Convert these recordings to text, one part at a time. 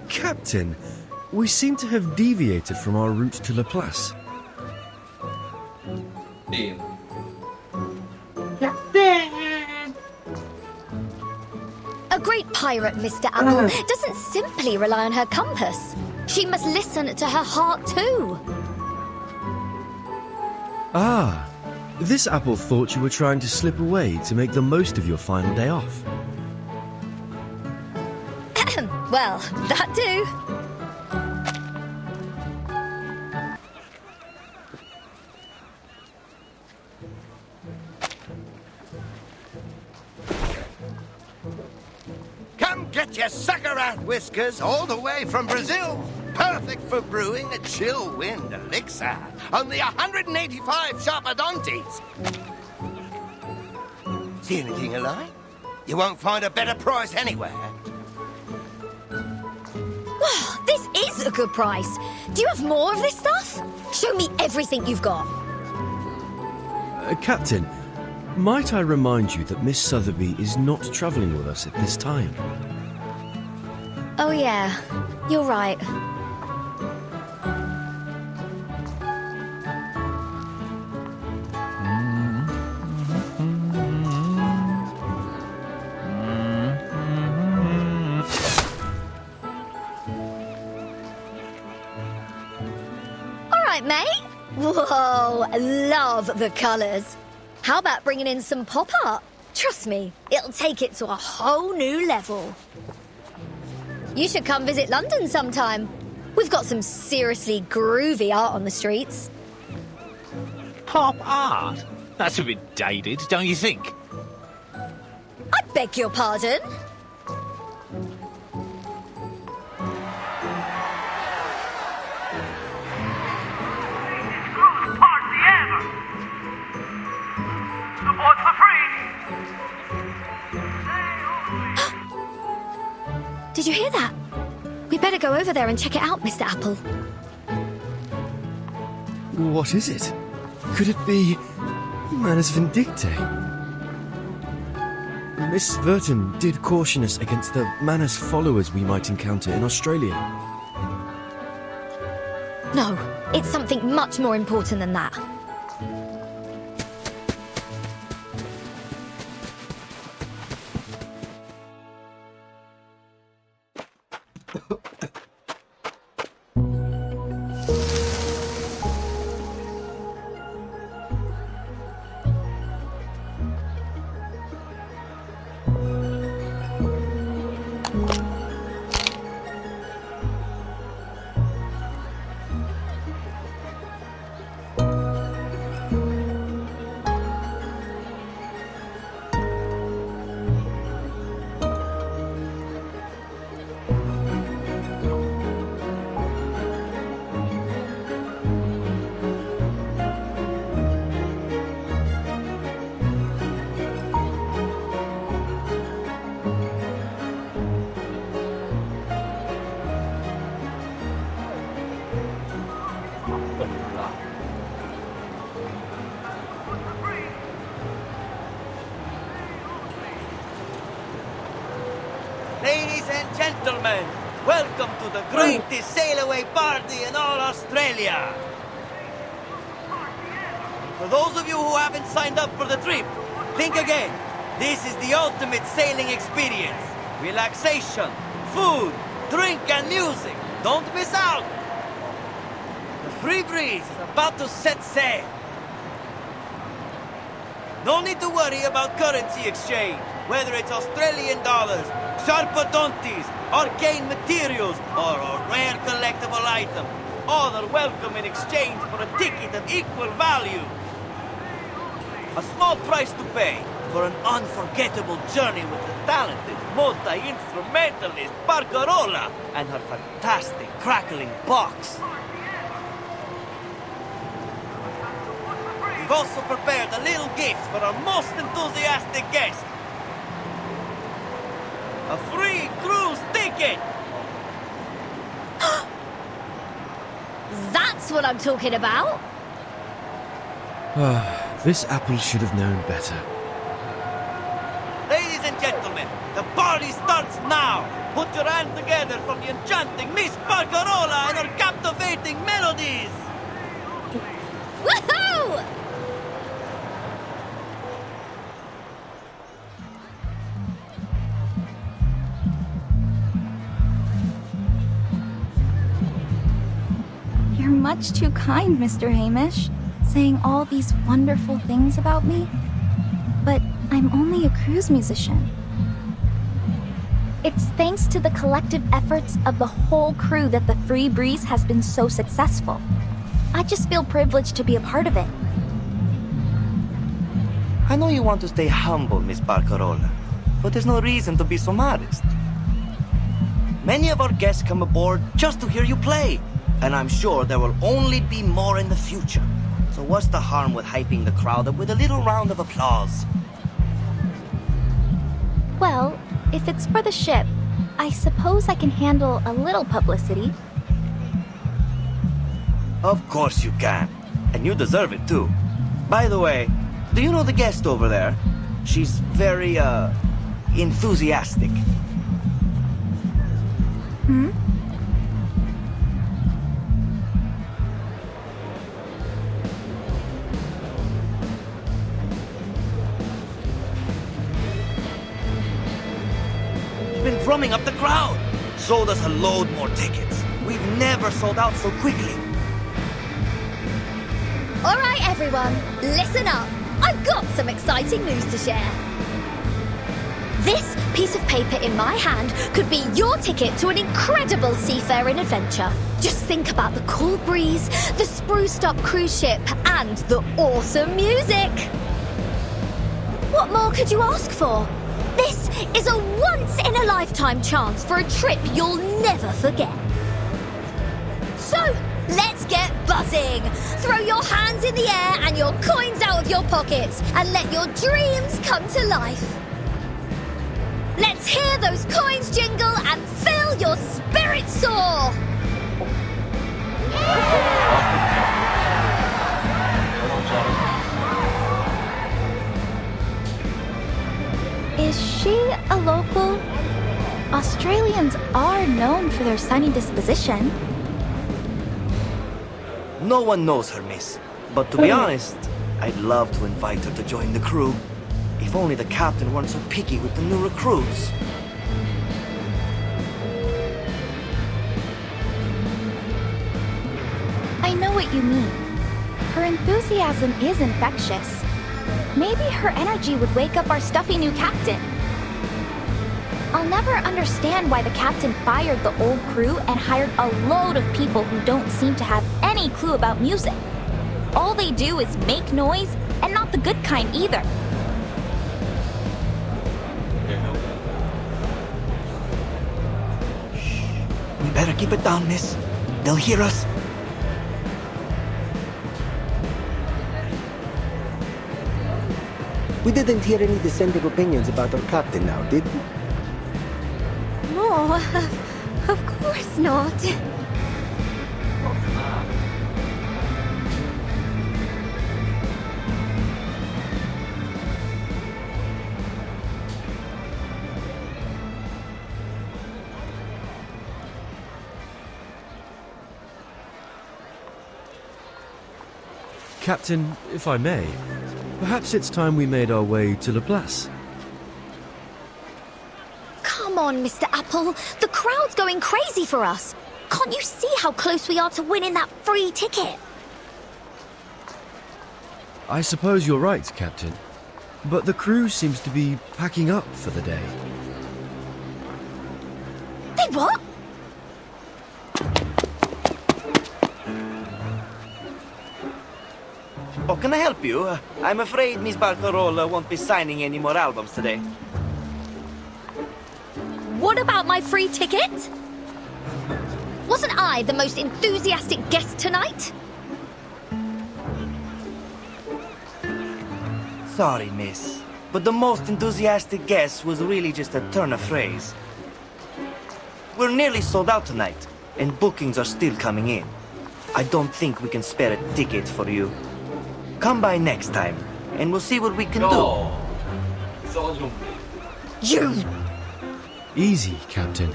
Captain, we seem to have deviated from our route to Laplace. Dean. A great pirate, Mr. Apple, doesn't simply rely on her compass. She must listen to her heart too. Ah, this apple thought you were trying to slip away to make the most of your final day off. Well, that too. Come get your sucker rat whiskers all the way from Brazil. Perfect for brewing a chill wind elixir. Only 185 sharpadontes. See anything you like? You won't find a better price anywhere. Wow, this is a good price. Do you have more of this stuff? Show me everything you've got. Captain, might I remind you that Miss Sotheby is not travelling with us at this time? Oh yeah, you're right. Mate? Whoa, love the colours. How about bringing in some pop art? Trust me, it'll take it to a whole new level. You should come visit London sometime. We've got some seriously groovy art on the streets. Pop art? That's a bit dated, don't you think? I beg your pardon? Did you hear that? We better go over there and check it out, Mr. Apple. What is it? Could it be Manus Vindictae? Miss Verton did caution us against the Manus followers we might encounter in Australia. No, it's something much more important than that. Ladies and gentlemen, welcome to the greatest sail-away party in all Australia. For those of you who haven't signed up for the trip, think again. This is the ultimate sailing experience. Relaxation, food, drink and music. Don't miss out. The Free Breeze is about to set sail. No need to worry about currency exchange, whether it's Australian dollars, sharpadontes, arcane materials, or a rare collectible item. All are welcome in exchange for a ticket of equal value. A small price to pay for an unforgettable journey with the talented multi-instrumentalist Barcarola and her fantastic crackling box. We've also prepared a little gift for our most enthusiastic guest. A free cruise ticket! That's what I'm talking about. This apple should have known better. Ladies and and gentlemen, the party starts now. Put your hands together for the enchanting Miss Barcarola and her captivating melodies. Woohoo! You're much too kind, Mr. Hamish, saying all these wonderful things about me. But I'm only a cruise musician. It's thanks to the collective efforts of the whole crew that the Free Breeze has been so successful. I just feel privileged to be a part of it. I know you want to stay humble, Miss Barcarola, but there's no reason to be so modest. Many of our guests come aboard just to hear you play, and I'm sure there will only be more in the future. So what's the harm with hyping the crowd up with a little round of applause? Well, if it's for the ship, I suppose I can handle a little publicity. Of course you can, and you deserve it too. By the way, do you know the guest over there? She's very, enthusiastic. Hmm? Been drumming up the crowd. Sold us a load more tickets. We've never sold out so quickly. All right, everyone, listen up. I've got some exciting news to share. This piece of paper in my hand could be your ticket to an incredible seafaring adventure. Just think about the cool breeze, the spruced up cruise ship, and the awesome music. What more could you ask for? This is a once-in-a-lifetime chance for a trip you'll never forget. So, let's get buzzing! Throw your hands in the air and your coins out of your pockets and let your dreams come to life. Let's hear those coins jingle and fill your spirit soar! Is she a local? Australians are known for their sunny disposition. No one knows her, miss. But to be honest, I'd love to invite her to join the crew. If only the captain weren't so picky with the new recruits. I know what you mean. Her enthusiasm is infectious. Maybe her energy would wake up our stuffy new captain. I'll never understand why the captain fired the old crew and hired a load of people who don't seem to have any clue about music. All they do is make noise, and not the good kind either. We better keep it down, miss. They'll hear us. We didn't hear any dissenting opinions about our captain now, did we? No, of course not. Captain, if I may, perhaps it's time we made our way to La Place. Come on, Mr. Apple. The crowd's going crazy for us. Can't you see how close we are to winning that free ticket? I suppose you're right, Captain. But the crew seems to be packing up for the day. They what? Oh, can I help you? I'm afraid Miss Barcarola won't be signing any more albums today. What about my free ticket? Wasn't I the most enthusiastic guest tonight? Sorry, miss. But the most enthusiastic guess was really just a turn of phrase. We're nearly sold out tonight, and bookings are still coming in. I don't think we can spare a ticket for you. Come by next time, and we'll see what we can do. You! Easy, Captain.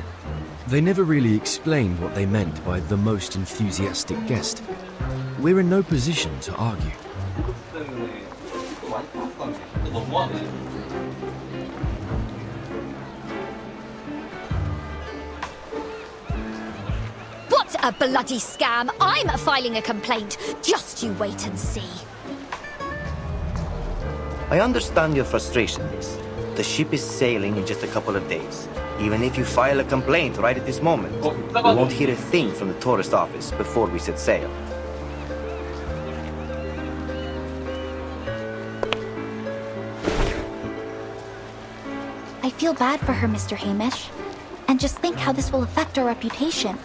They never really explained what they meant by the most enthusiastic guest. We're in no position to argue. What a bloody scam! I'm filing a complaint. Just you wait and see. I understand your frustration, miss. The ship is sailing in just a couple of days. Even if you file a complaint right at this moment, we won't hear a thing from the tourist office before we set sail. I feel bad for her, Mr. Hamish. And just think how this will affect our reputation.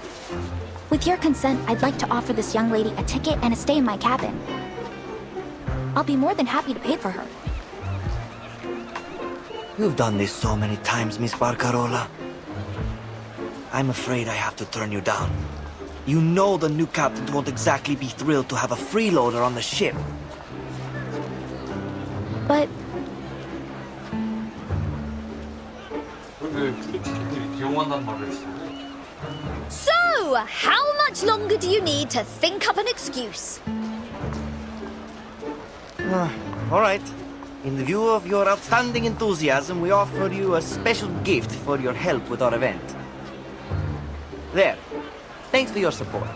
With your consent, I'd like to offer this young lady a ticket and a stay in my cabin. I'll be more than happy to pay for her. You've done this so many times, Miss Barcarola. I'm afraid I have to turn you down. You know the new captain won't exactly be thrilled to have a freeloader on the ship. But So, how much longer do you need to think up an excuse? All right. In view of your outstanding enthusiasm, we offer you a special gift for your help with our event. There. Thanks for your support.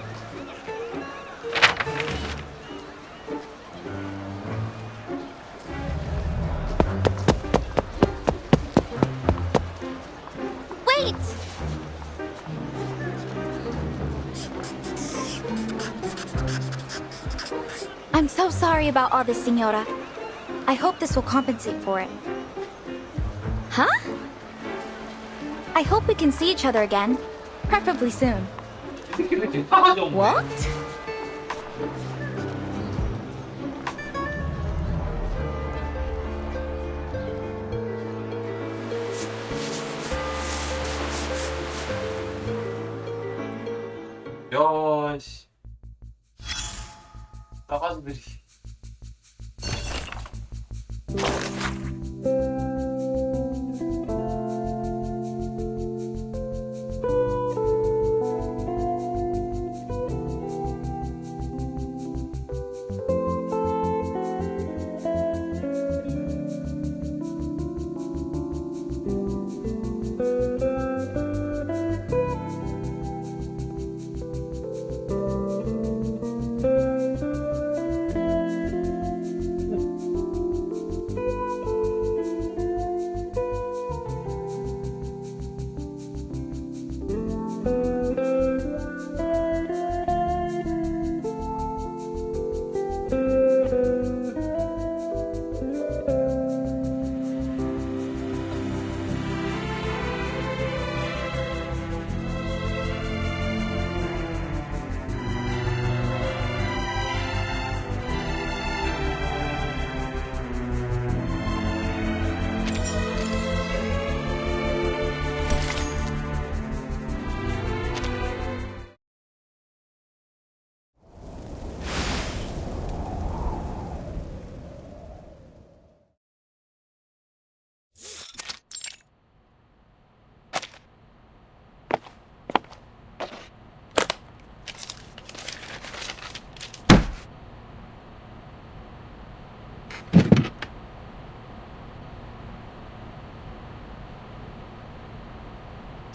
Wait! I'm so sorry about all this, Senora. I hope this will compensate for it. Huh? I hope we can see each other again, preferably soon. What? 야, 씨. 싸가지들이.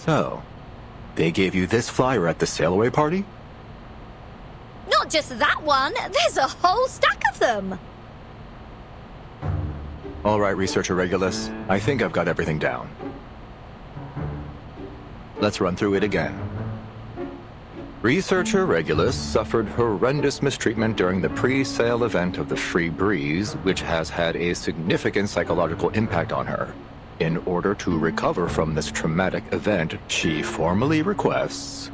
So, they gave you this flyer at the sail-away party? Not just that one, there's a whole stack of them. All right, Researcher Regulus. I think I've got everything down. Let's run through it again. Researcher Regulus suffered horrendous mistreatment during the pre-sale event of the Free Breeze, which has had a significant psychological impact on her. In order to recover from this traumatic event, she formally requests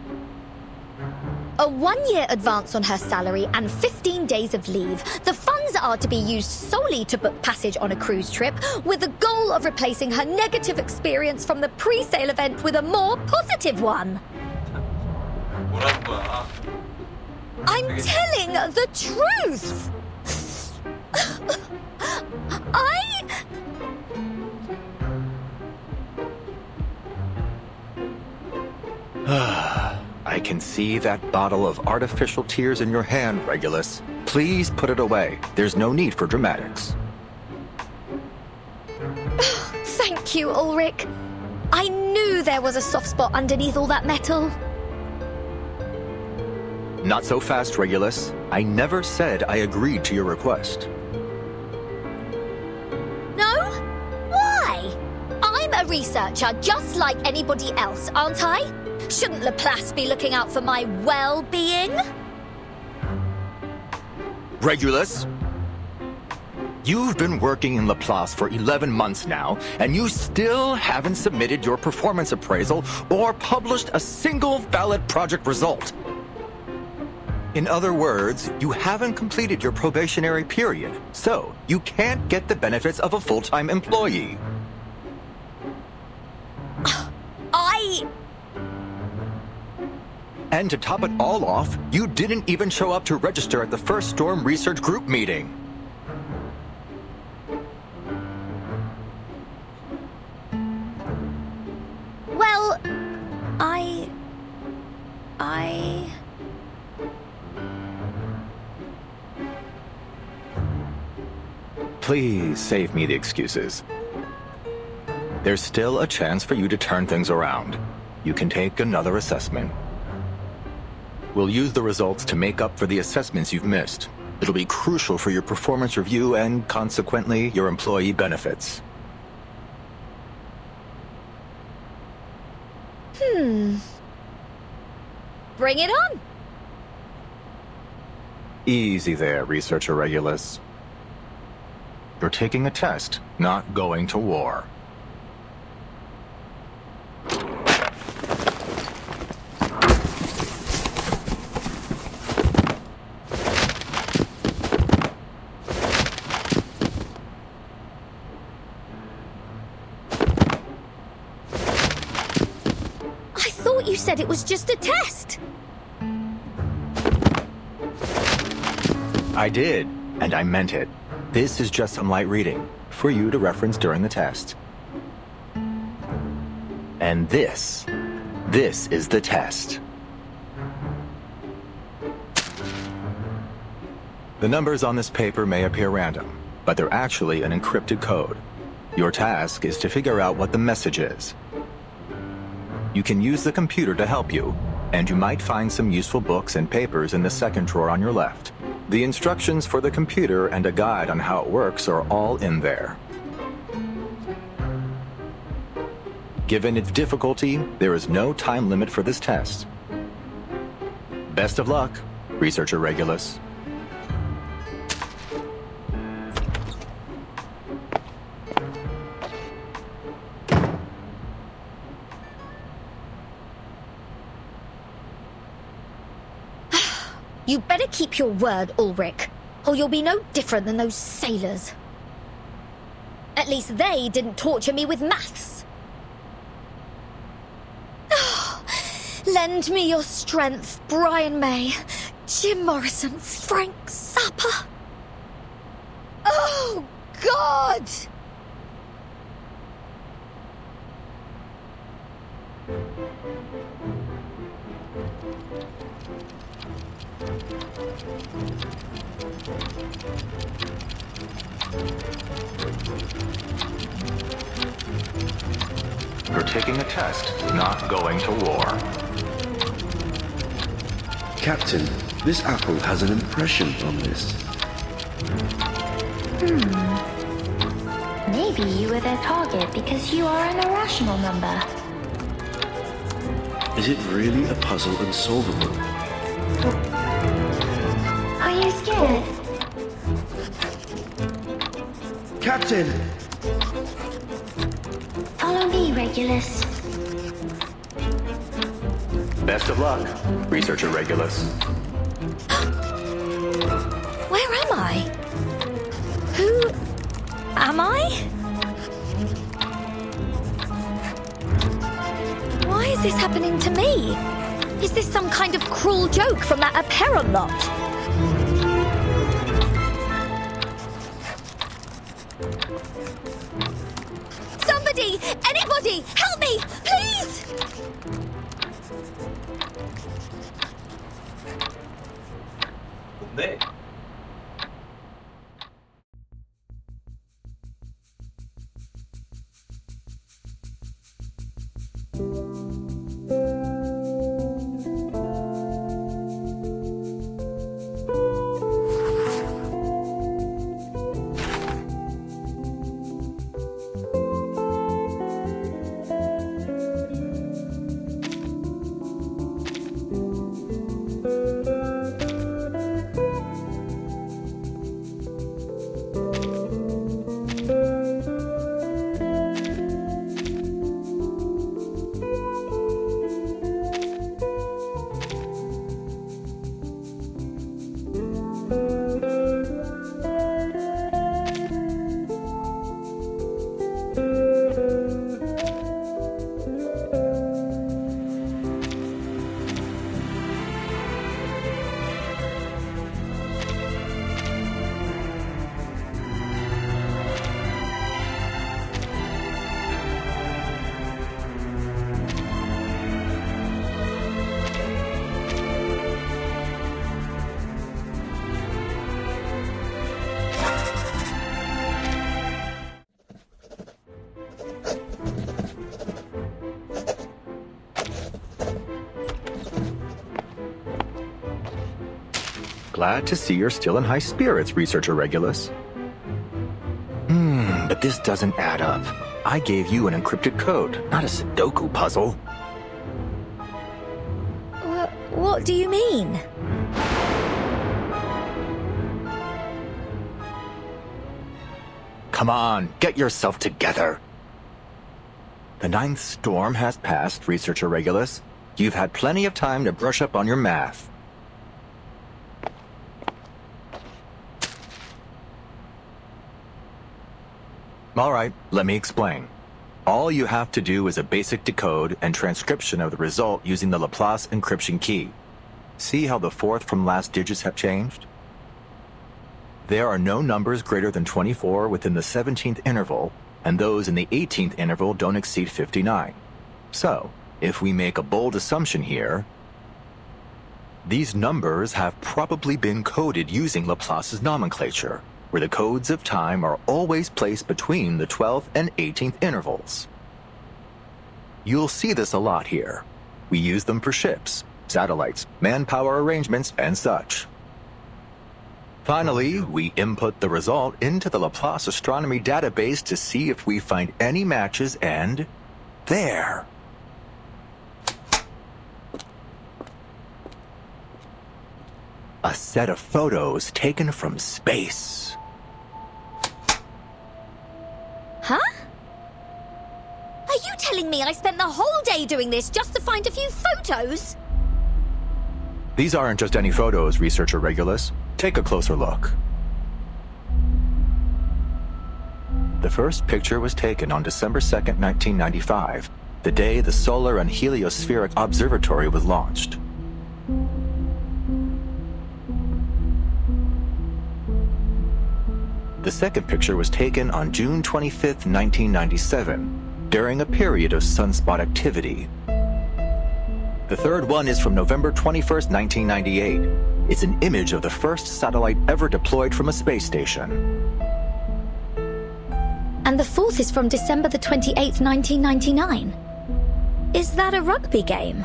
A 1-year advance on her salary and 15 days of leave. The funds are to be used solely to book passage on a cruise trip, with the goal of replacing her negative experience from the pre-sale event with a more positive one. 뭐라는 거야? I'm telling the truth! I can see that bottle of artificial tears in your hand, Regulus. Please put it away. There's no need for dramatics. Thank you, Ulrich. I knew there was a soft spot underneath all that metal. Not so fast, Regulus. I never said I agreed to your request. No? Why? I'm a researcher just like anybody else, aren't I? Shouldn't Laplace be looking out for my well-being? Regulus, you've been working in Laplace for 11 months now, and you still haven't submitted your performance appraisal or published a single valid project result. In other words, you haven't completed your probationary period, so you can't get the benefits of a full-time employee. And to top it all off, you didn't even show up to register at the first Storm Research Group meeting. Well, Please save me the excuses. There's still a chance for you to turn things around. You can take another assessment. We'll use the results to make up for the assessments you've missed. It'll be crucial for your performance review and, consequently, your employee benefits. Bring it on. Easy there, Researcher Regulus. You're taking a test, not going to war. You said it was just a test. I did, and I meant it. This is just some light reading, for you to reference during the test. And this is the test. The numbers on this paper may appear random, but they're actually an encrypted code. Your task is to figure out what the message is. You can use the computer to help you, and you might find some useful books and papers in the second drawer on your left. The instructions for the computer and a guide on how it works are all in there. Given its difficulty, there is no time limit for this test. Best of luck, Researcher Regulus. You better keep your word, Ulrich, or you'll be no different than those sailors. At least they didn't torture me with maths. Lend me your strength, Brian May, Jim Morrison, Frank Zappa. Oh, God! You're taking a test, not going to war. Captain, this apple has an impression on this. Maybe you were their target because you are an irrational number. Is it really a puzzle and solvable? Are you scared? Captain! Follow me, Regulus. Best of luck, Researcher Regulus. Where am I? Who am I? Why is this happening to me? Is this some kind of cruel joke from that Aperon lot? Somebody! Anybody! Help me! Please! 좋은데? Glad to see you're still in high spirits, Researcher Regulus. But this doesn't add up. I gave you an encrypted code, not a Sudoku puzzle. What do you mean? Come on, get yourself together. The 9th storm has passed, Researcher Regulus. You've had plenty of time to brush up on your math. All right, let me explain. All you have to do is a basic decode and transcription of the result using the Laplace encryption key. See how the 4th from last digits have changed? There are no numbers greater than 24 within the 17th interval, and those in the 18th interval don't exceed 59. So, if we make a bold assumption here, these numbers have probably been coded using Laplace's nomenclature, where the codes of time are always placed between the 12th and 18th intervals. You'll see this a lot here. We use them for ships, satellites, manpower arrangements, and such. Finally, we input the result into the Laplace astronomy database to see if we find any matches, and there! A set of photos taken from space. Huh? Are you telling me I spent the whole day doing this just to find a few photos? These aren't just any photos, Researcher Regulus. Take a closer look. The first picture was taken on December 2nd, 1995, the day the Solar and Heliospheric Observatory was launched. The second picture was taken on June 25th, 1997, during a period of sunspot activity. The third one is from November 21st, 1998. It's an image of the first satellite ever deployed from a space station. And the fourth is from December the 28th, 1999. Is that a rugby game?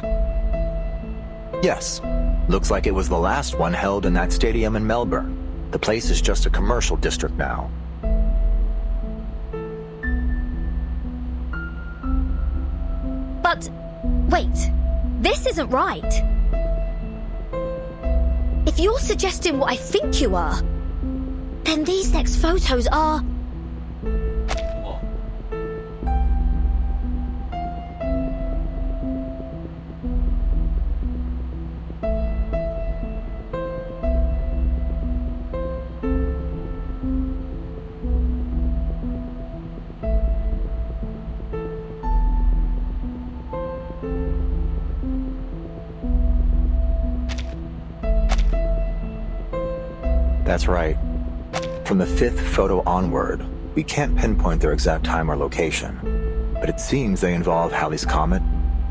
Yes. Looks like it was the last one held in that stadium in Melbourne. The place is just a commercial district now. But, wait. This isn't right. If you're suggesting what I think you are, then these next photos are... That's right. From the 5th photo onward, we can't pinpoint their exact time or location, but it seems they involve Halley's Comet,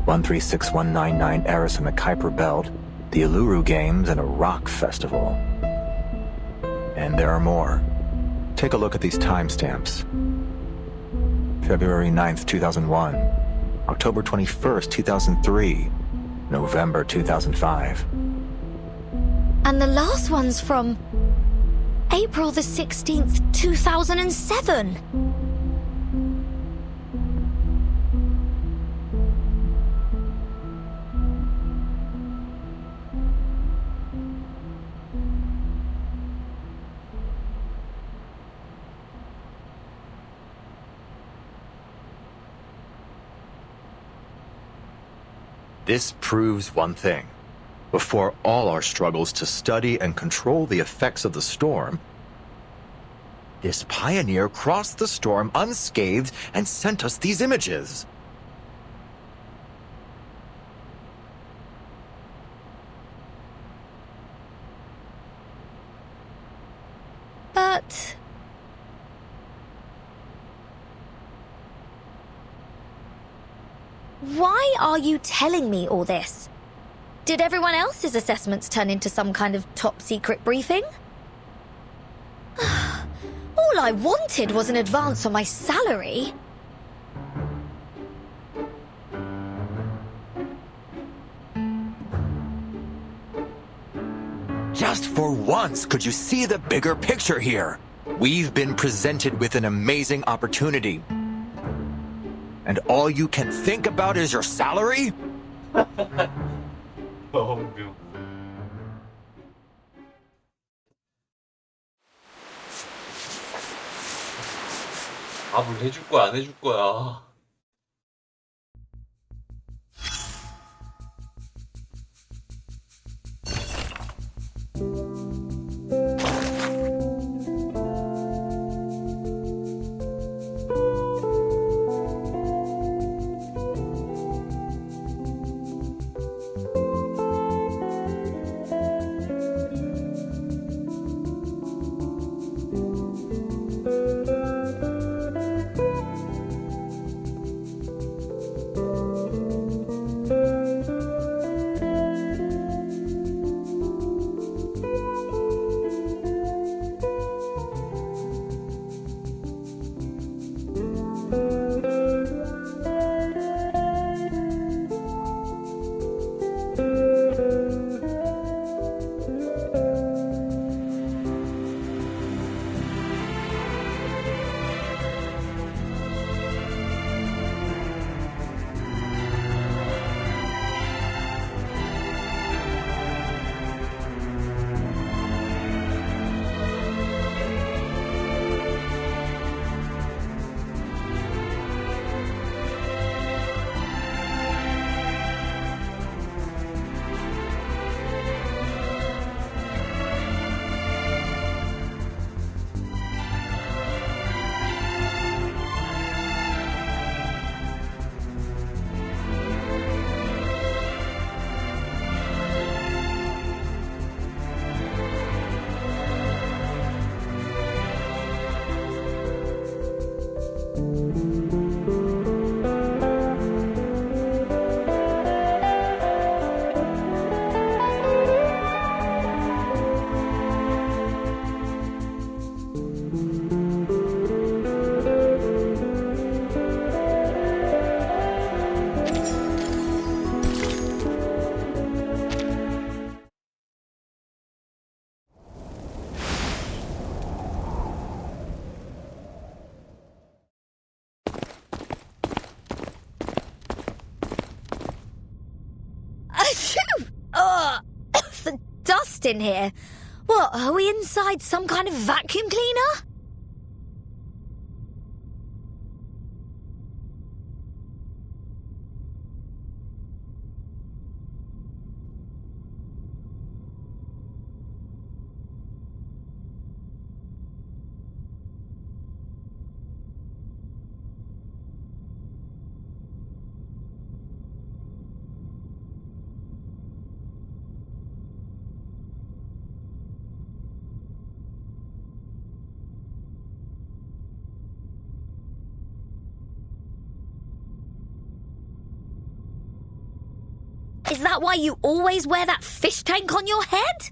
136199 Eris in the Kuiper Belt, the Uluru Games, and a rock festival. And there are more. Take a look at these timestamps. February 9th, 2001. October 21st, 2003. November 2005. And the last one's from April the 16th, 2007. This proves one thing. Before all our struggles to study and control the effects of the storm, this pioneer crossed the storm unscathed and sent us these images. But why are you telling me all this? Did everyone else's assessments turn into some kind of top-secret briefing? All I wanted was an advance on my salary. Just for once, could you see the bigger picture here? We've been presented with an amazing opportunity. And all you can think about is your salary? 너무 답을 해줄 거야 안 해줄 거야. The dust in here. What, are we inside some kind of vacuum cleaner? Is that why you always wear that fish tank on your head?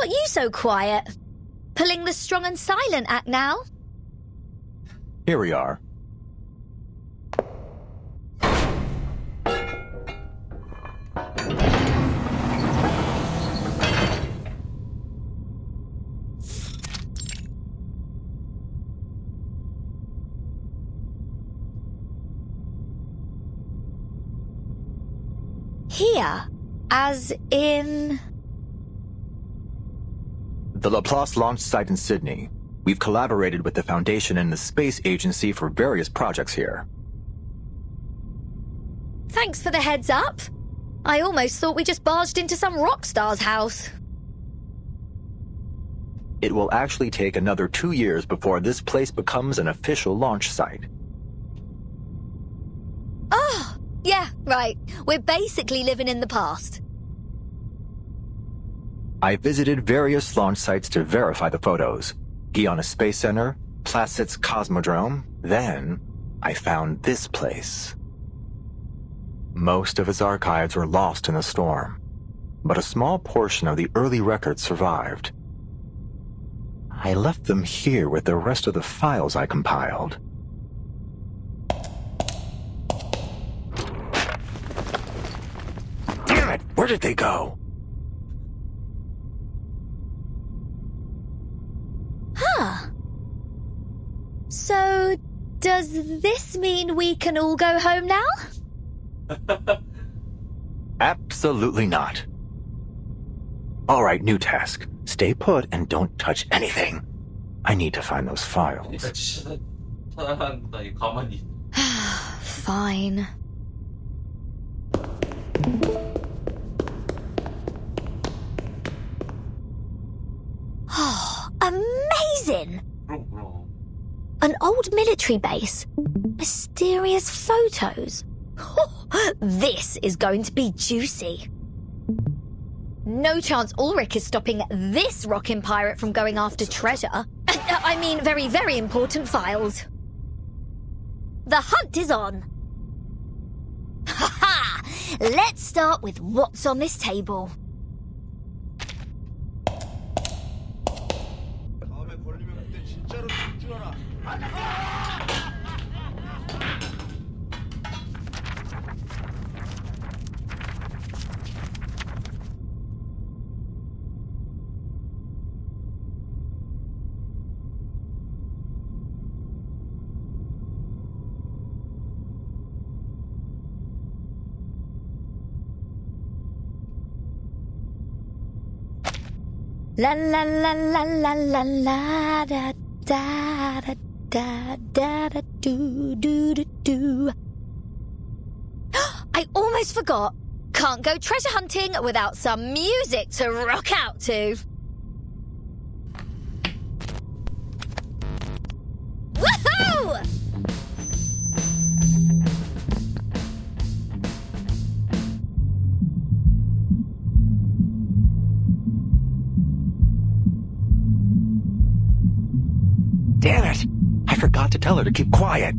Not you so quiet. Pulling the strong and silent act now. Here we are. Here, as in... The Laplace launch site in Sydney. We've collaborated with the Foundation and the Space Agency for various projects here. Thanks for the heads up. I almost thought we just barged into some rock star's house. It will actually take another 2 years before this place becomes an official launch site. Oh, yeah, right. We're basically living in the past. I visited various launch sites to verify the photos. Guiana Space Center, Placid's Cosmodrome. Then, I found this place. Most of its archives were lost in the storm, but a small portion of the early records survived. I left them here with the rest of the files I compiled. Damn it! Where did they go? Huh. So, does this mean we can all go home now? Absolutely not. All right, new task. Stay put and don't touch anything. I need to find those files. 진짜 찾아간다. 이 가만히. Fine. Oh, amazing! 그럼. An old military base. Mysterious photos. This is going to be juicy. No chance Ulrich is stopping this rockin' pirate from going after treasure. I mean, very, very important files. The hunt is on. Ha ha! Let's start with what's on this table. La la la la la la la da da da da da da do do do do. I almost forgot. Can't go treasure hunting without some music to rock out to. Woohoo! Damn it! I forgot to tell her to keep quiet.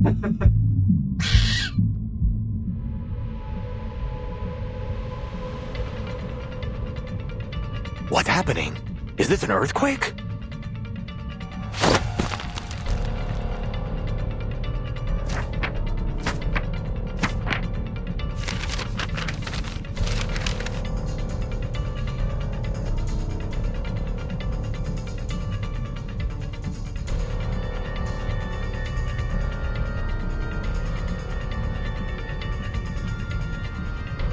What's happening? Is this an earthquake?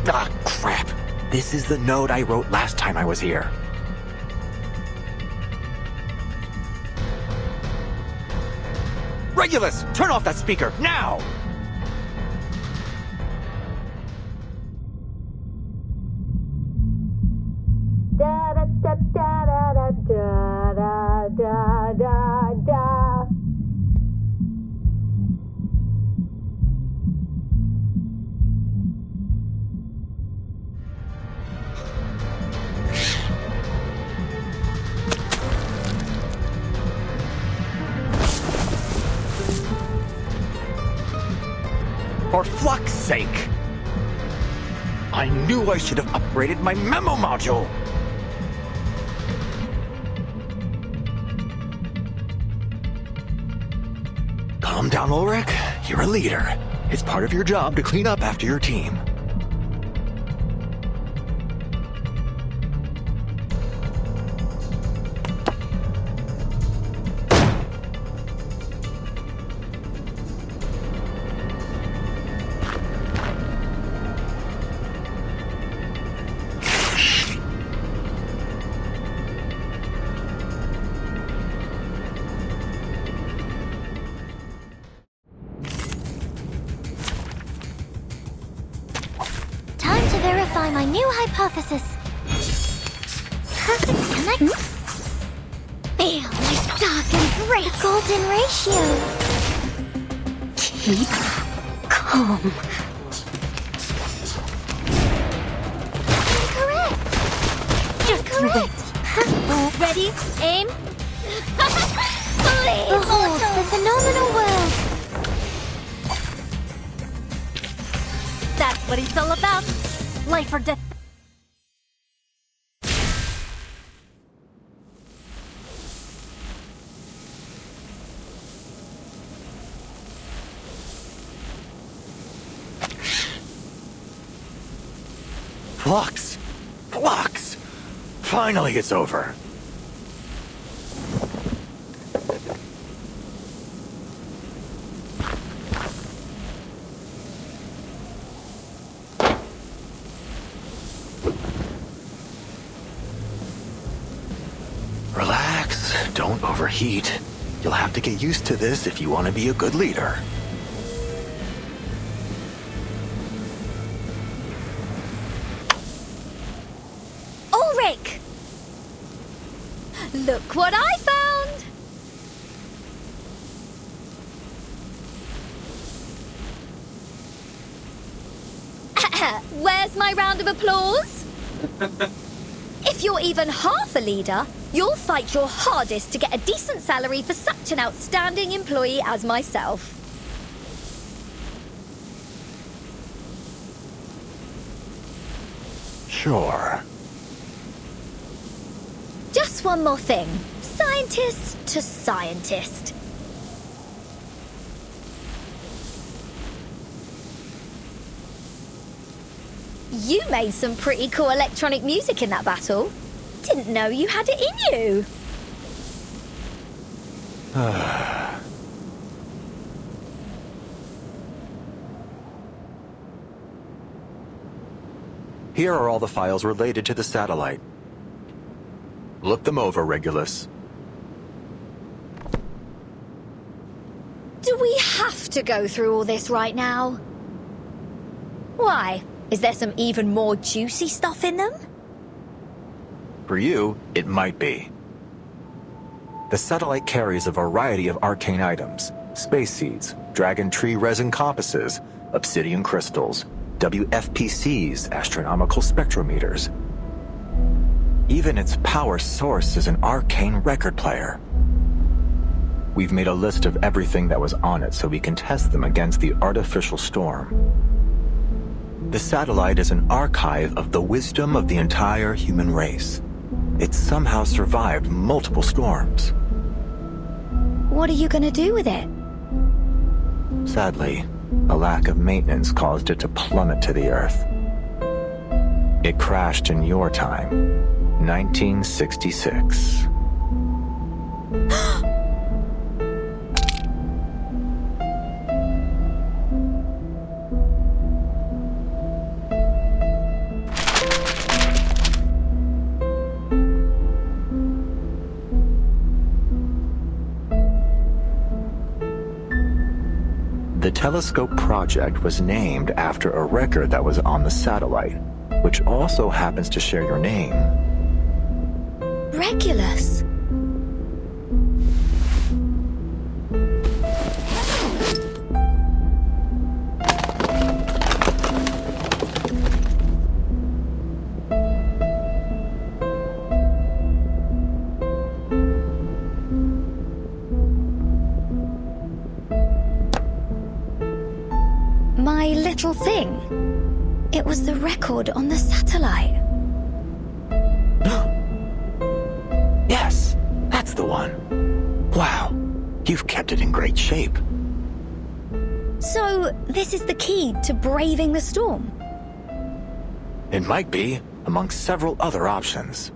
Ah, crap. This is the note I wrote last time I was here. Regulus, turn off that speaker, now! Da da da da da da da da da. For fuck's sake! I knew I should have upgraded my memo module! Calm down, Ulrich. You're a leader. It's part of your job to clean up after your team. Time to verify my new hypothesis. Perfect connect. Feel like dark and great golden ratio. Keep calm. Correct. Just correct. Ready? Aim. Behold the phenomenal world. That's what it's all about. Life or death. Flux! Flux! Finally it's over. Relax, don't overheat. You'll have to get used to this if you want to be a good leader. Ulrich! Look what I found! Where's my round of applause? If you're even half a leader, you'll fight your hardest to get a decent salary for such an outstanding employee as myself. Sure. Just one more thing. Scientist to scientist. You made some pretty cool electronic music in that battle. Didn't know you had it in you. Here are all the files related to the satellite. Look them over, Regulus. Do we have to go through all this right now? Why? Is there some even more juicy stuff in them? For you, it might be. The satellite carries a variety of arcane items: space seeds, dragon tree resin compasses, obsidian crystals, WFPCs, astronomical spectrometers. Even its power source is an arcane record player. We've made a list of everything that was on it so we can test them against the artificial storm. The satellite is an archive of the wisdom of the entire human race. It somehow survived multiple storms. What are you gonna do with it? Sadly, a lack of maintenance caused it to plummet to the Earth. It crashed in your time, 1966. The telescope project was named after a record that was on the satellite, which also happens to share your name. Regulus. My little thing. It was the record on the satellite. Yes, that's the one. Wow, you've kept it in great shape. So, this is the key to braving the storm? It might be, amongst several other options.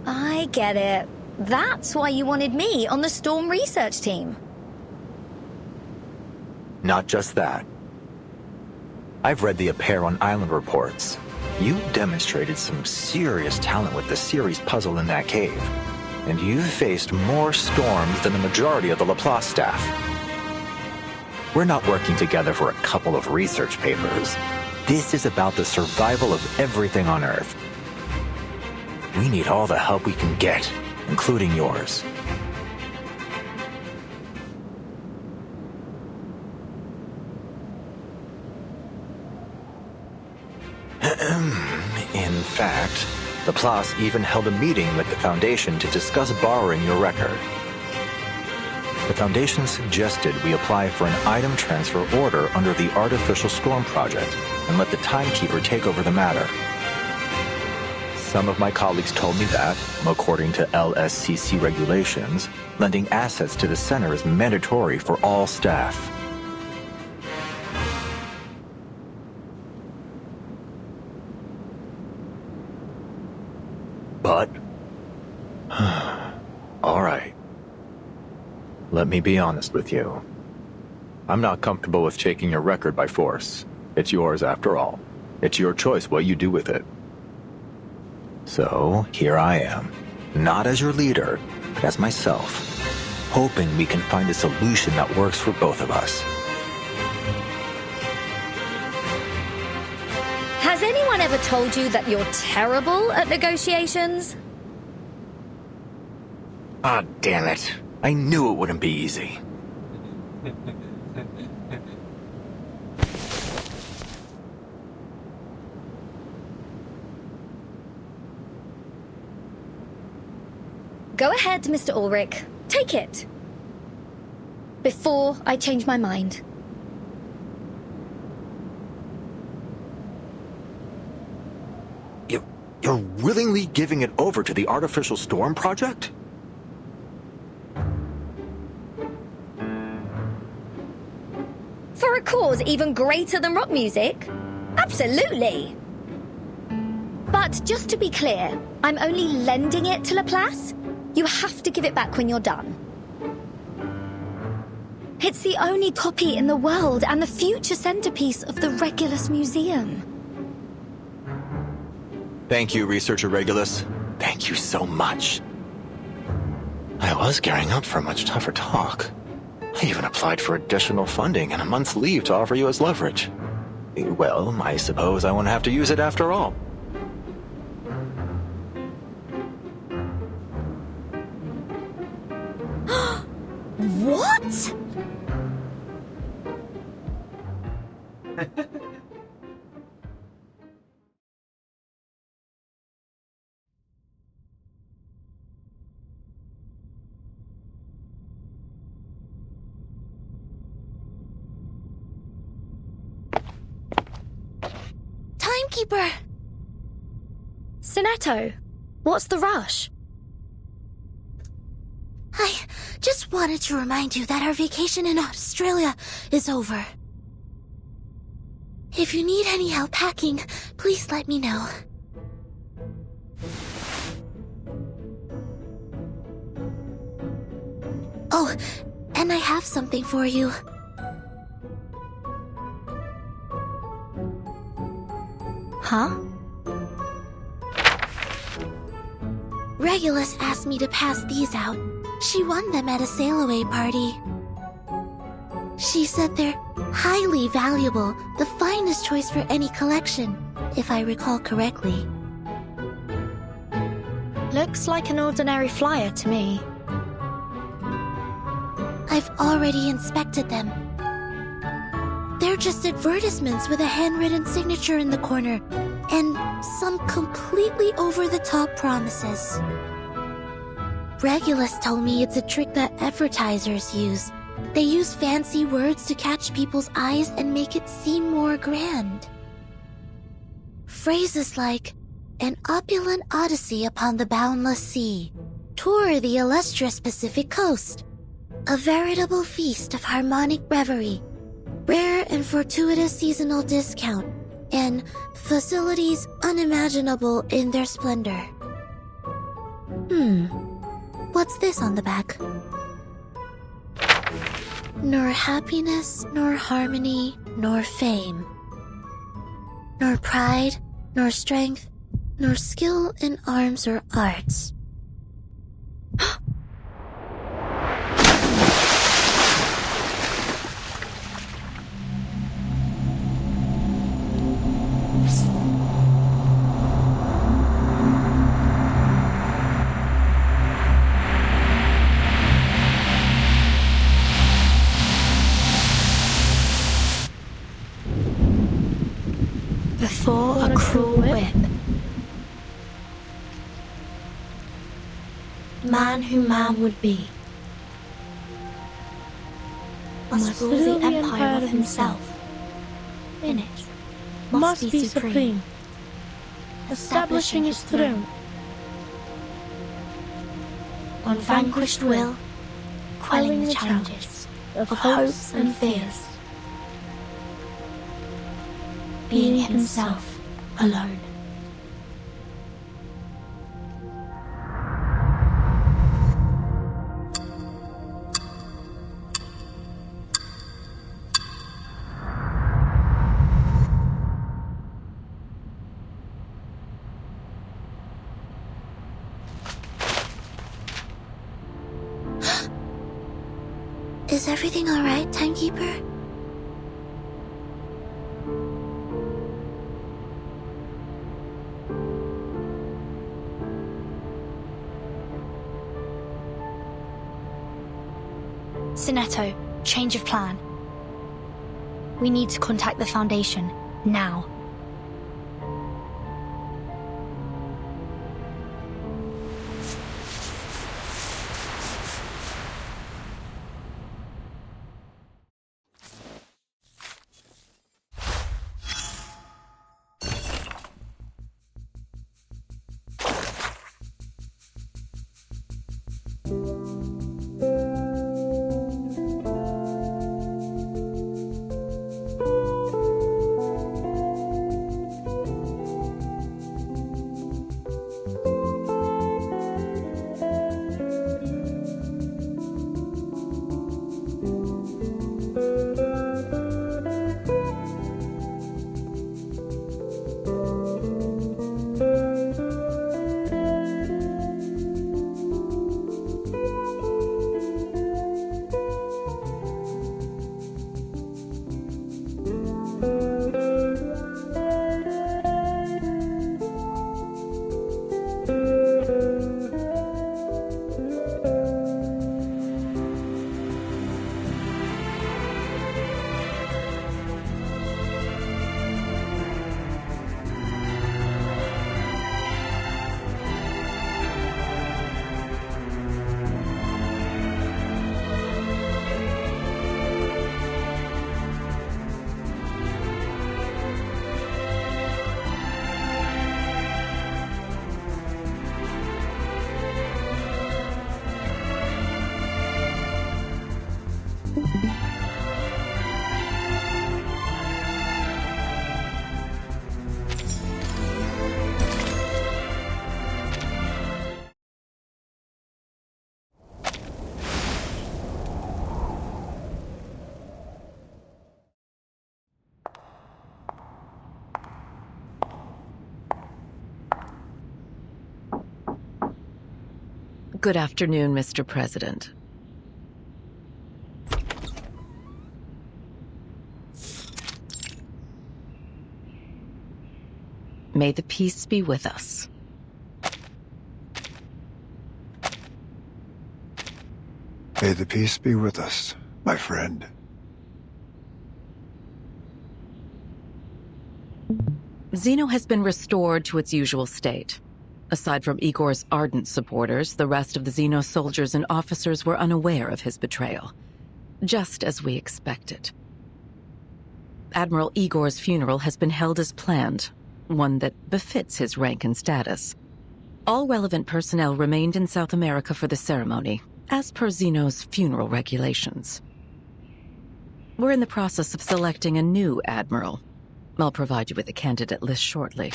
I get it. That's why you wanted me on the storm research team. Not just that. I've read the Appear on Island reports. You demonstrated some serious talent with the series puzzle in that cave. And you've faced more storms than the majority of the Laplace staff. We're not working together for a couple of research papers. This is about the survival of everything on Earth. We need all the help we can get, including yours. In fact, Laplace even held a meeting with the Foundation to discuss borrowing your record. The Foundation suggested we apply for an item transfer order under the Artificial Storm Project and let the timekeeper take over the matter. Some of my colleagues told me that, according to LSCC regulations, lending assets to the center is mandatory for all staff. But... all right. Let me be honest with you. I'm not comfortable with taking your record by force. It's yours after all. It's your choice what you do with it. So, here I am. Not as your leader, but as myself. Hoping we can find a solution that works for both of us. Has anyone ever told you that you're terrible at negotiations? Ah, damn it. I knew it wouldn't be easy. Go ahead, Mr. Ulrich. Take it. Before I change my mind. You're willingly giving it over to the Artificial Storm Project? For a cause even greater than rock music? Absolutely. But just to be clear, I'm only lending it to Laplace. You have to give it back when you're done. It's the only copy in the world and the future centerpiece of the Regulus Museum. Thank you, Researcher Regulus. Thank you so much. I was gearing up for a much tougher talk. I even applied for additional funding and a month's leave to offer you as leverage. Well, I suppose I won't have to use it after all. What? Timekeeper! Sonetto, what's the rush? I just wanted to remind you that our vacation in Australia is over. If you need any help packing, please let me know. Oh, and I have something for you. Huh? Regulus asked me to pass these out. She won them at a sail-away party. She said they're highly valuable, the finest choice for any collection, if I recall correctly. Looks like an ordinary flyer to me. I've already inspected them. They're just advertisements with a handwritten signature in the corner, and some completely over-the-top promises. Regulus told me it's a trick that advertisers use. They use fancy words to catch people's eyes and make it seem more grand. Phrases like, an opulent odyssey upon the boundless sea, tour the illustrious Pacific coast, A veritable feast of harmonic reverie. Rare and fortuitous seasonal discount. And facilities unimaginable in their splendor. What's this on the back? Nor happiness, nor harmony, nor fame. Nor pride, nor strength, nor skill in arms or arts. Before a cruel whip, man who man would be must rule the empire of himself. In it, must be supreme, establishing his throne. On vanquished will, quelling the challenges of hopes and fears. Being himself alone. Is everything all right, Timekeeper? Sinetto, change of plan. We need to contact the Foundation, now. Good afternoon, Mr. President. May the peace be with us. May the peace be with us, my friend. Xeno has been restored to its usual state. Aside from Igor's ardent supporters, the rest of the Xeno soldiers and officers were unaware of his betrayal. Just as we expected. Admiral Igor's funeral has been held as planned, one that befits his rank and status. All relevant personnel remained in South America for the ceremony, as per Zeno's funeral regulations. We're in the process of selecting a new admiral. I'll provide you with a candidate list shortly.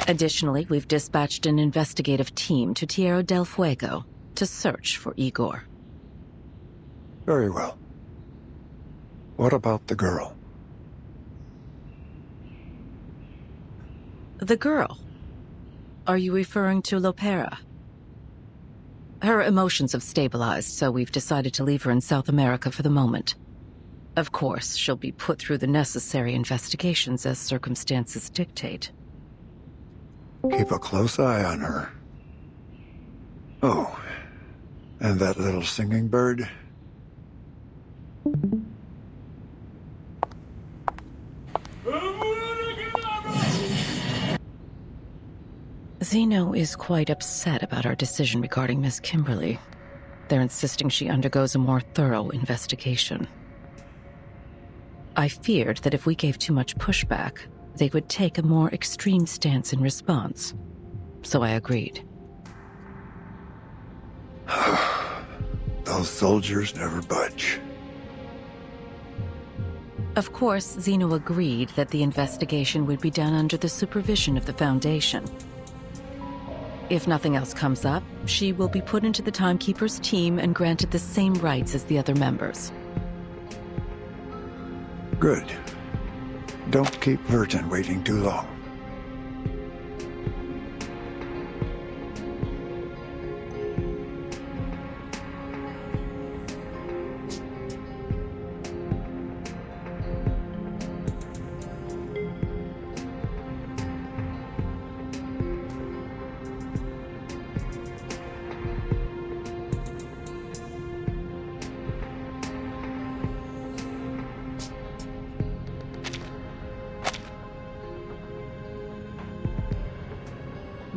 Additionally, we've dispatched an investigative team to Tierra del Fuego to search for Igor. Very well. What about the girl? The girl? Are you referring to Lopera? Her emotions have stabilized, so we've decided to leave her in South America for the moment. Of course, she'll be put through the necessary investigations as circumstances dictate. Keep a close eye on her. Oh, and that little singing bird? Zeno is quite upset about our decision regarding Miss Kimberly. They're insisting she undergoes a more thorough investigation. I feared that if we gave too much pushback, they would take a more extreme stance in response. So I agreed. Those soldiers never budge. Of course, Zeno agreed that the investigation would be done under the supervision of the Foundation. If nothing else comes up, she will be put into the Timekeeper's team and granted the same rights as the other members. Good. Don't keep Verton waiting too long.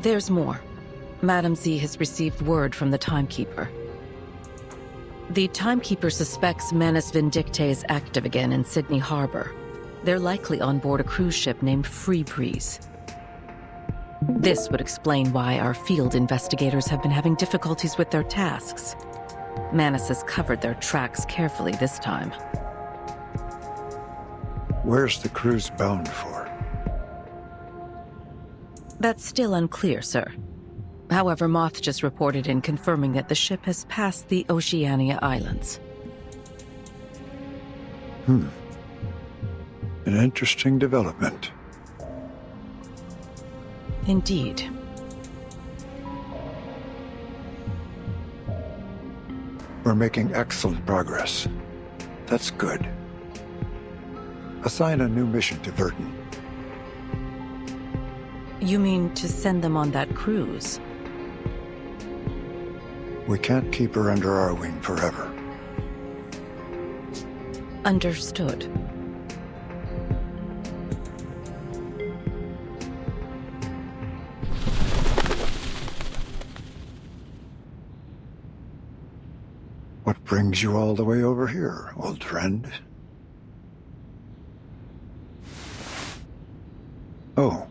There's more. Madam Z has received word from the Timekeeper. The Timekeeper suspects Manus Vindicte is active again in Sydney Harbor. They're likely on board a cruise ship named Free Breeze. This would explain why our field investigators have been having difficulties with their tasks. Manus has covered their tracks carefully this time. Where's the cruise bound for? That's still unclear, sir. However, Moth just reported in confirming that the ship has passed the Oceania Islands. An interesting development. Indeed. We're making excellent progress. That's good. Assign a new mission to Verton. You mean to send them on that cruise? We can't keep her under our wing forever. Understood. What brings you all the way over here, old friend? Oh.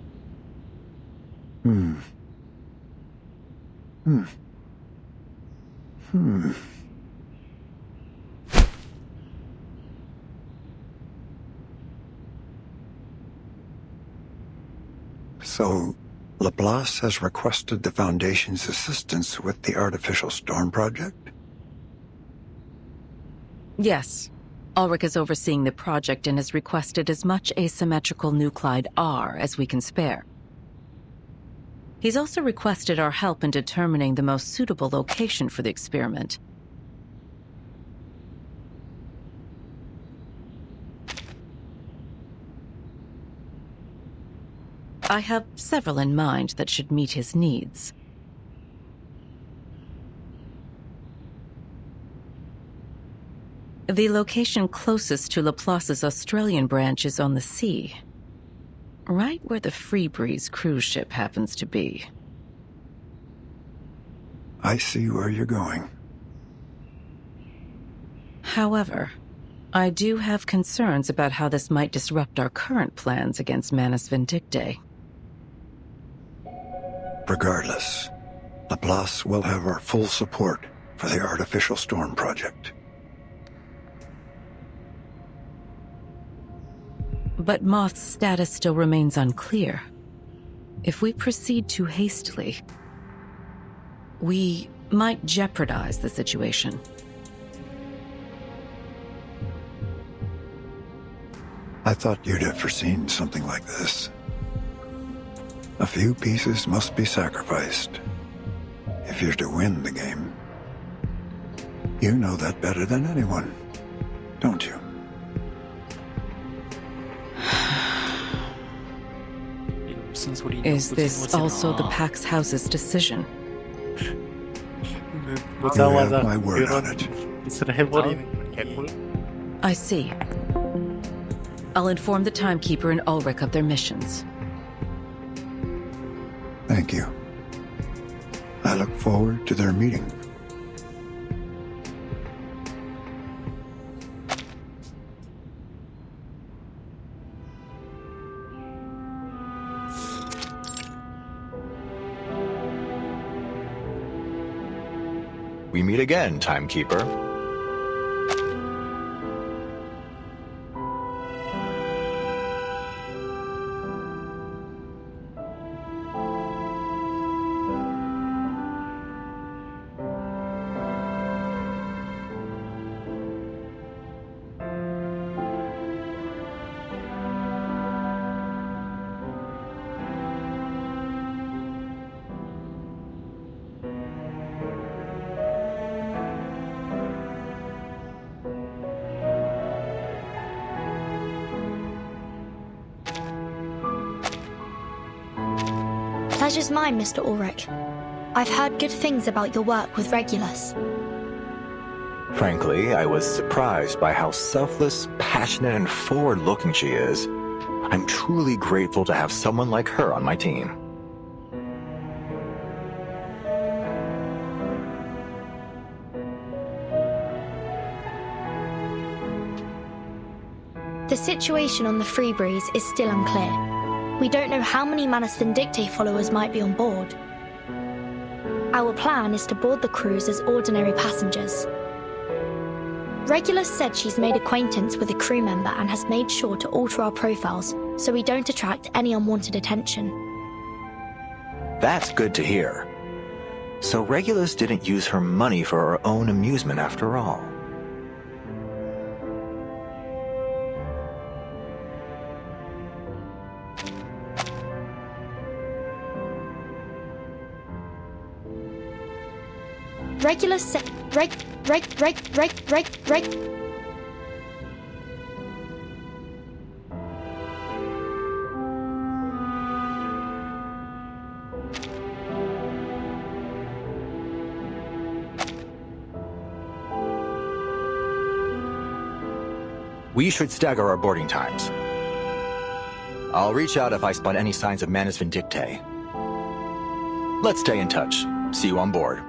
So, Laplace has requested the Foundation's assistance with the Artificial Storm Project? Yes. Ulrich is overseeing the project and has requested as much asymmetrical nuclide R as we can spare. He's also requested our help in determining the most suitable location for the experiment. I have several in mind that should meet his needs. The location closest to Laplace's Australian branch is on the sea, right where the Free Breeze cruise ship happens to be. I see where you're going. However, I do have concerns about how this might disrupt our current plans against Manus Vindicte. Regardless, Laplace will have our full support for the artificial storm project. But Moth's status still remains unclear. If we proceed too hastily, we might jeopardize the situation. I thought you'd have foreseen something like this. A few pieces must be sacrificed if you're to win the game. You know that better than anyone, don't you? Is this also the Pax House's decision? You have my word on it. I see. I'll inform the Timekeeper and Ulrich of their missions. Thank you. I look forward to their meeting. We meet again, Timekeeper. Pleasure's mine, Mr. Ulrich. I've heard good things about your work with Regulus. Frankly, I was surprised by how selfless, passionate, and forward-looking she is. I'm truly grateful to have someone like her on my team. The situation on the Free Breeze is still unclear. We don't know how many Manus Vindictae followers might be on board. Our plan is to board the cruise as ordinary passengers. Regulus said she's made acquaintance with a crew member and has made sure to alter our profiles so we don't attract any unwanted attention. That's good to hear. So Regulus didn't use her money for her own amusement after all. Regulus said... We should stagger our boarding times. I'll reach out if I spot any signs of Manus Vindictae. Let's stay in touch. See you on board.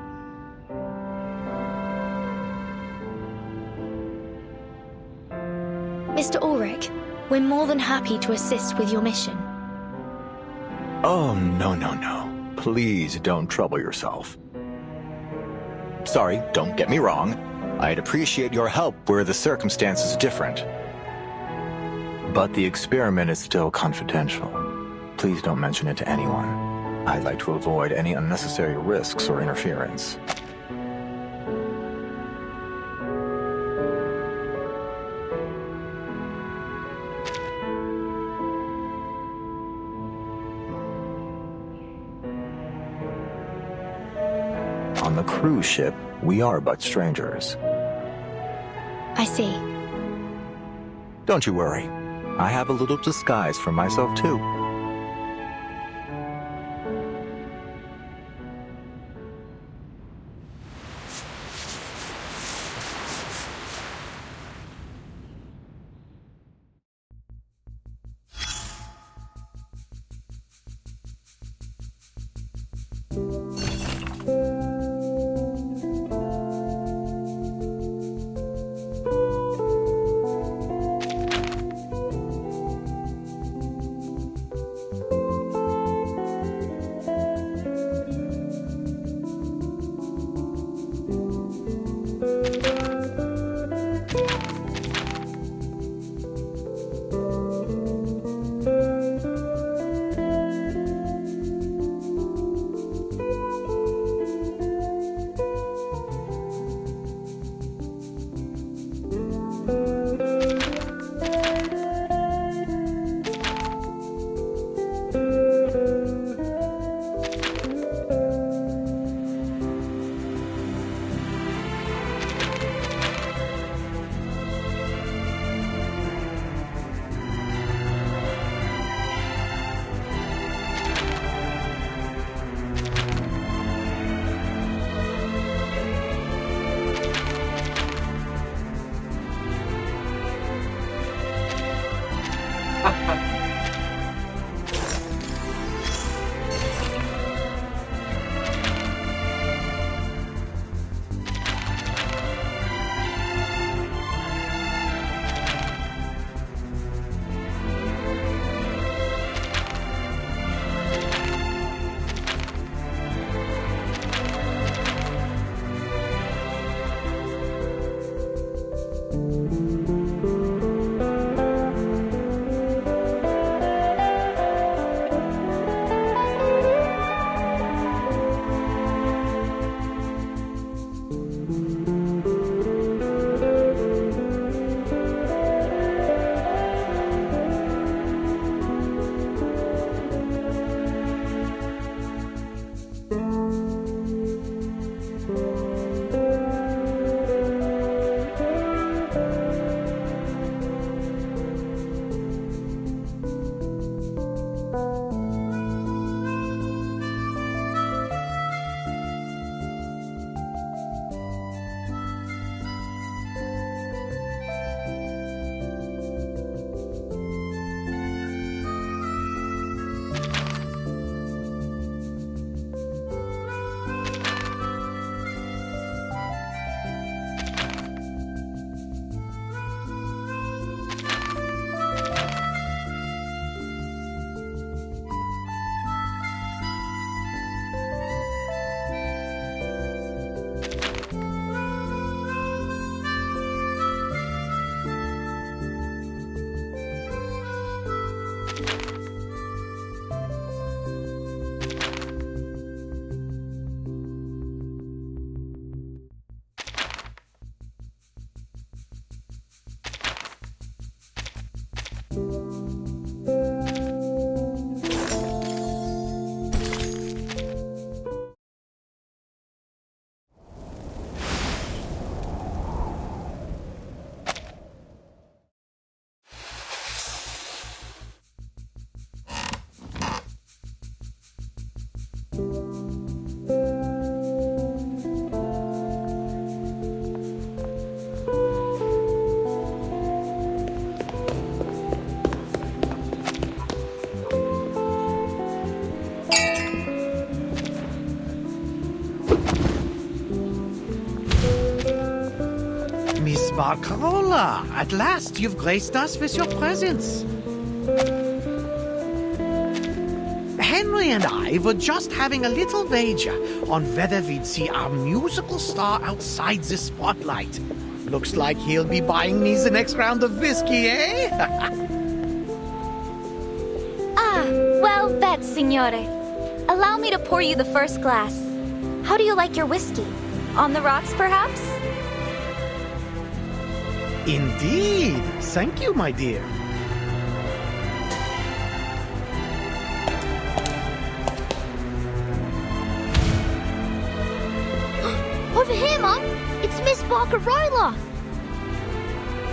Mr. Ulrich, we're more than happy to assist with your mission. Oh, no. Please don't trouble yourself. Sorry, don't get me wrong. I'd appreciate your help were the circumstances different. But the experiment is still confidential. Please don't mention it to anyone. I'd like to avoid any unnecessary risks or interference. On the cruise ship, we are but strangers. I see. Don't you worry. I have a little disguise for myself, too. Miss Barcarola, at last you've graced us with your presence. Henry and I were just having a little wager on whether we'd see our musical star outside the spotlight. Looks like he'll be buying me the next round of whiskey, eh? Well bet, signore. Allow me to pour you the first glass. How do you like your whiskey? On the rocks, perhaps? Indeed. Thank you, my dear. Over here, Mum! It's Miss Barcarola!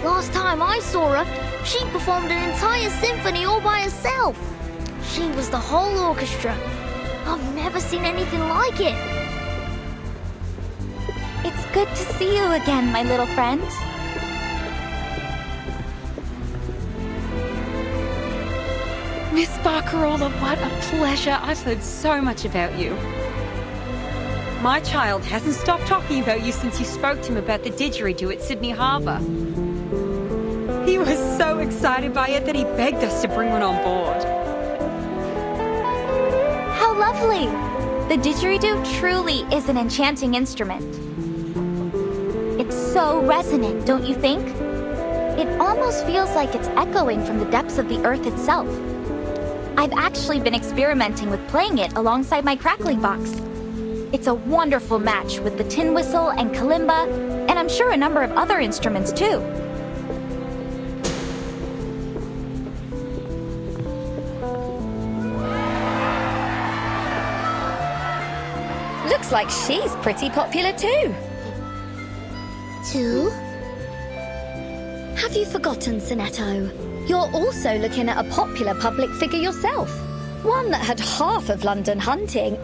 Last time I saw her, she performed an entire symphony all by herself. She was the whole orchestra. I've never seen anything like it. It's good to see you again, my little friend. Miss Barcarola, what a pleasure. I've heard so much about you. My child hasn't stopped talking about you since you spoke to him about the didgeridoo at Sydney Harbour. He was so excited by it that he begged us to bring one on board. How lovely! The didgeridoo truly is an enchanting instrument. It's so resonant, don't you think? It almost feels like it's echoing from the depths of the earth itself. I've actually been experimenting with playing it alongside my crackling box. It's a wonderful match with the tin whistle and kalimba, and I'm sure a number of other instruments too. Looks like she's pretty popular too. Too? Have you forgotten, Sonetto? You're also looking at a popular public figure yourself. One that had half of London hunting.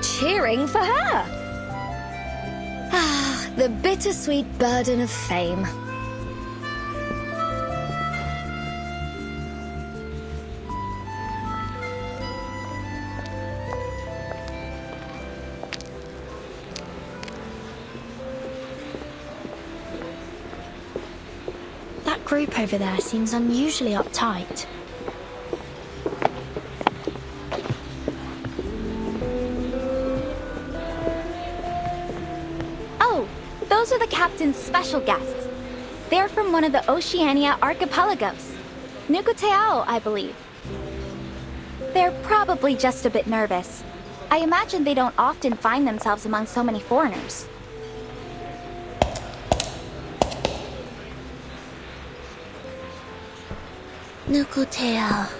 Cheering for her. Ah, the bittersweet burden of fame. That group over there seems unusually uptight. Those are the captain's special guests. They're from one of the Oceania archipelagos. Nukuteao, I believe. They're probably just a bit nervous. I imagine they don't often find themselves among so many foreigners. Nukuteao.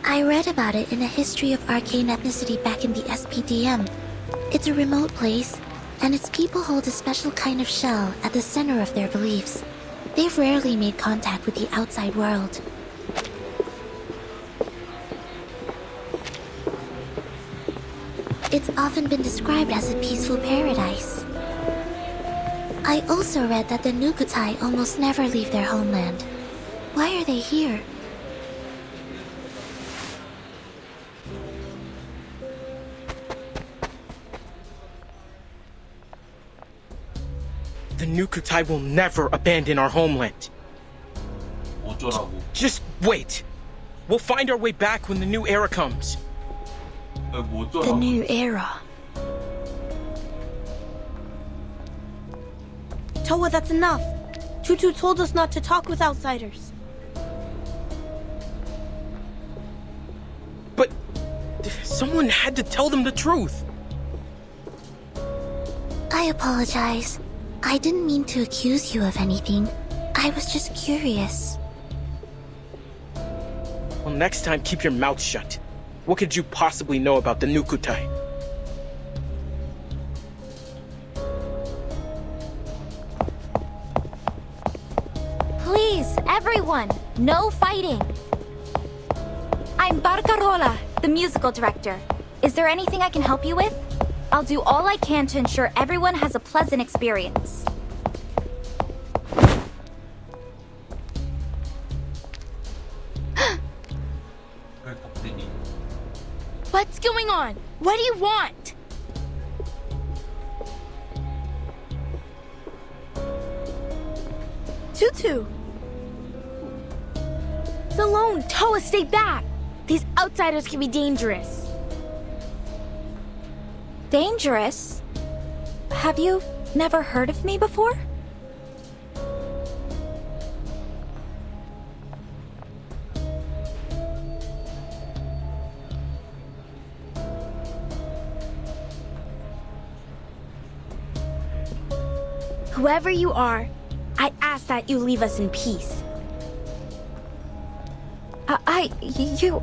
I read about it in a history of arcane ethnicity back in the SPDM. It's a remote place, and its people hold a special kind of shell at the center of their beliefs. They've rarely made contact with the outside world. It's often been described as a peaceful paradise. I also read that the Nukutai almost never leave their homeland. Why are they here? The Nukutai will never abandon our homeland. 어쩌라고. Just wait. We'll find our way back when the new era comes. 뭐 The 어쩌라고. new era. Toa, that's enough. Tutu told us not to talk with outsiders. But someone had to tell them the truth. I apologize. I didn't mean to accuse you of anything. I was just curious. Well, next time, keep your mouth shut. What could you possibly know about the Nukutai? Please, everyone, no fighting. I'm Barcarola, the musical director. Is there anything I can help you with? I'll do all I can to ensure everyone has a pleasant experience. What's going on? What do you want? Tutu! Alone, Toa, stay back! These outsiders can be dangerous. Dangerous? Have you never heard of me before? Whoever you are, I ask that you leave us in peace. You...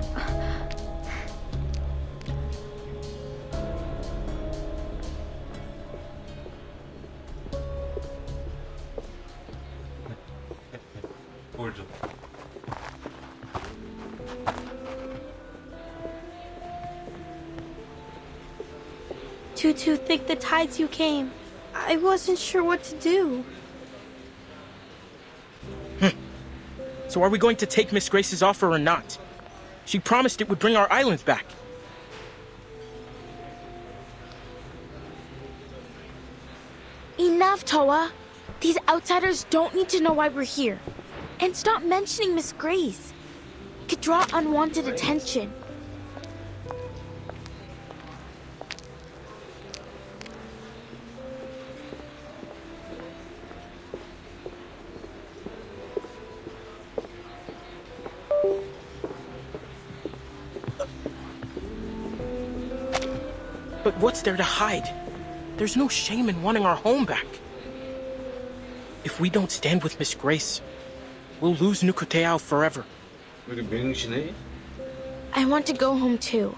뭘 좀. Tutu, think the tides you came. I wasn't sure what to do. So are we going to take Miss Grace's offer or not? She promised it would bring our islands back. Enough, Toa. These outsiders don't need to know why we're here. And stop mentioning Miss Grace. It could draw unwanted attention. But what's there to hide? There's no shame in wanting our home back. If we don't stand with Miss Grace, we'll lose Nukuteao forever. 우리 맹신해? I want to go home too.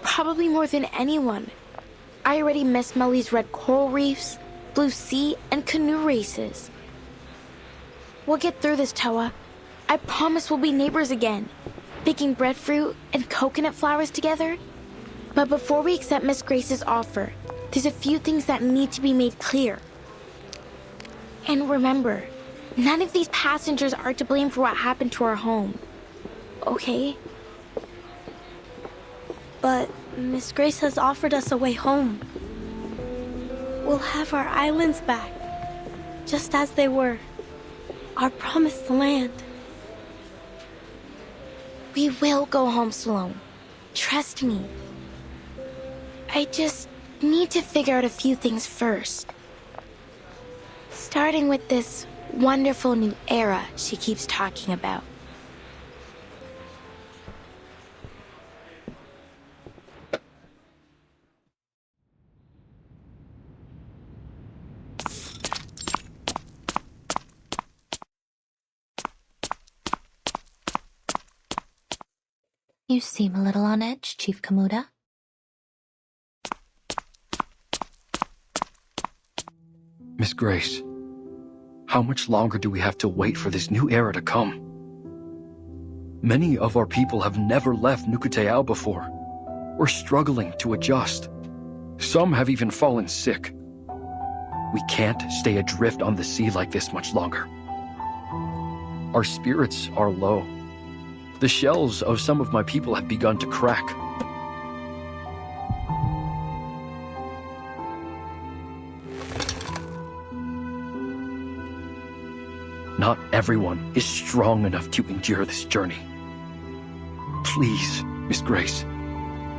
Probably more than anyone. I already miss Melly's red coral reefs, blue sea, and canoe races. We'll get through this, Toa. I promise we'll be neighbors again, baking breadfruit and coconut flowers together. But before we accept Miss Grace's offer, there's a few things that need to be made clear. And remember, none of these passengers are to blame for what happened to our home. Okay? But Miss Grace has offered us a way home. We'll have our islands back, just as they were. Our promised land. We will go home, Sloane. Trust me. I just need to figure out a few things first. Starting with this wonderful new era she keeps talking about. You seem a little on edge, Chief Kamuda. Miss Grace, how much longer do we have to wait for this new era to come? Many of our people have never left Nukuteao before. We're struggling to adjust. Some have even fallen sick. We can't stay adrift on the sea like this much longer. Our spirits are low. The shells of some of my people have begun to crack. Not everyone is strong enough to endure this journey. Please, Miss Grace,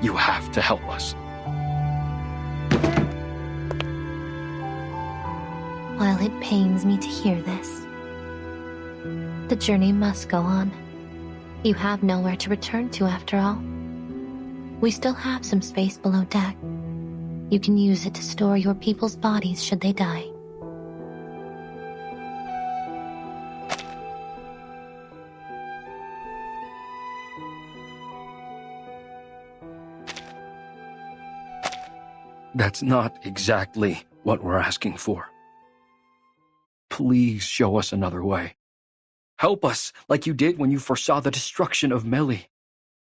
you have to help us. While it pains me to hear this, the journey must go on. You have nowhere to return to after all. We still have some space below deck. You can use it to store your people's bodies should they die. That's not exactly what we're asking for. Please show us another way. Help us like you did when you foresaw the destruction of Melly.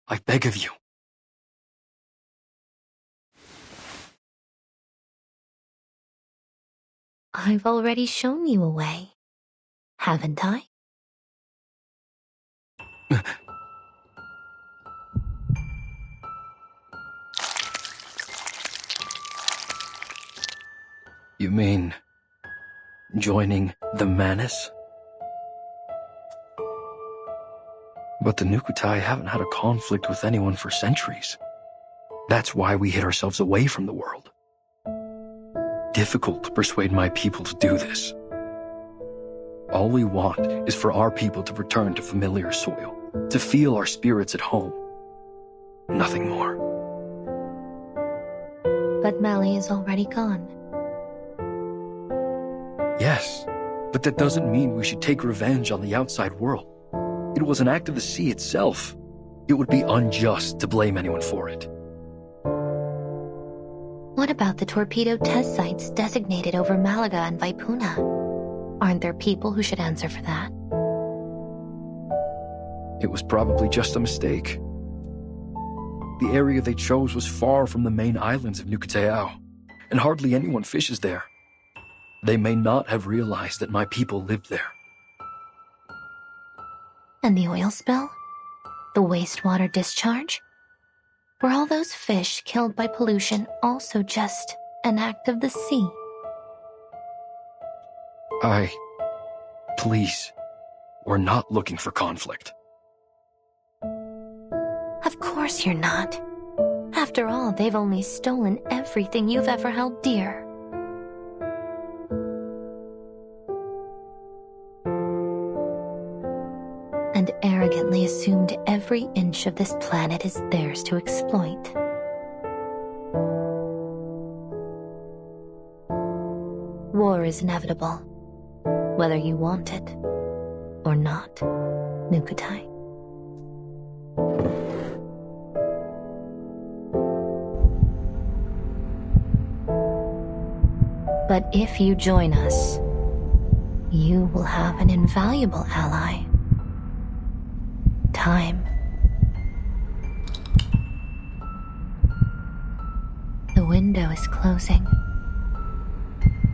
I beg of you. I've already shown you a way, haven't I? You mean joining the Manus? But the Nukutai haven't had a conflict with anyone for centuries. That's why we hid ourselves away from the world. Difficult to persuade my people to do this. All we want is for our people to return to familiar soil, to feel our spirits at home. Nothing more. But Mali is already gone. Yes, but that doesn't mean we should take revenge on the outside world. It was an act of the sea itself. It would be unjust to blame anyone for it. What about the torpedo test sites designated over Malaga and Vaipuna? Aren't there people who should answer for that? It was probably just a mistake. The area they chose was far from the main islands of Nukuteao, and hardly anyone fishes there. They may not have realized that my people lived there. And the oil spill? The wastewater discharge? Were all those fish killed by pollution also just an act of the sea? Please, we're not looking for conflict. Of course you're not. After all, they've only stolen everything you've ever held dear. And arrogantly assumed every inch of this planet is theirs to exploit. War is inevitable, whether you want it or not, Nukutai. But if you join us, you will have an invaluable ally. Time. The window is closing.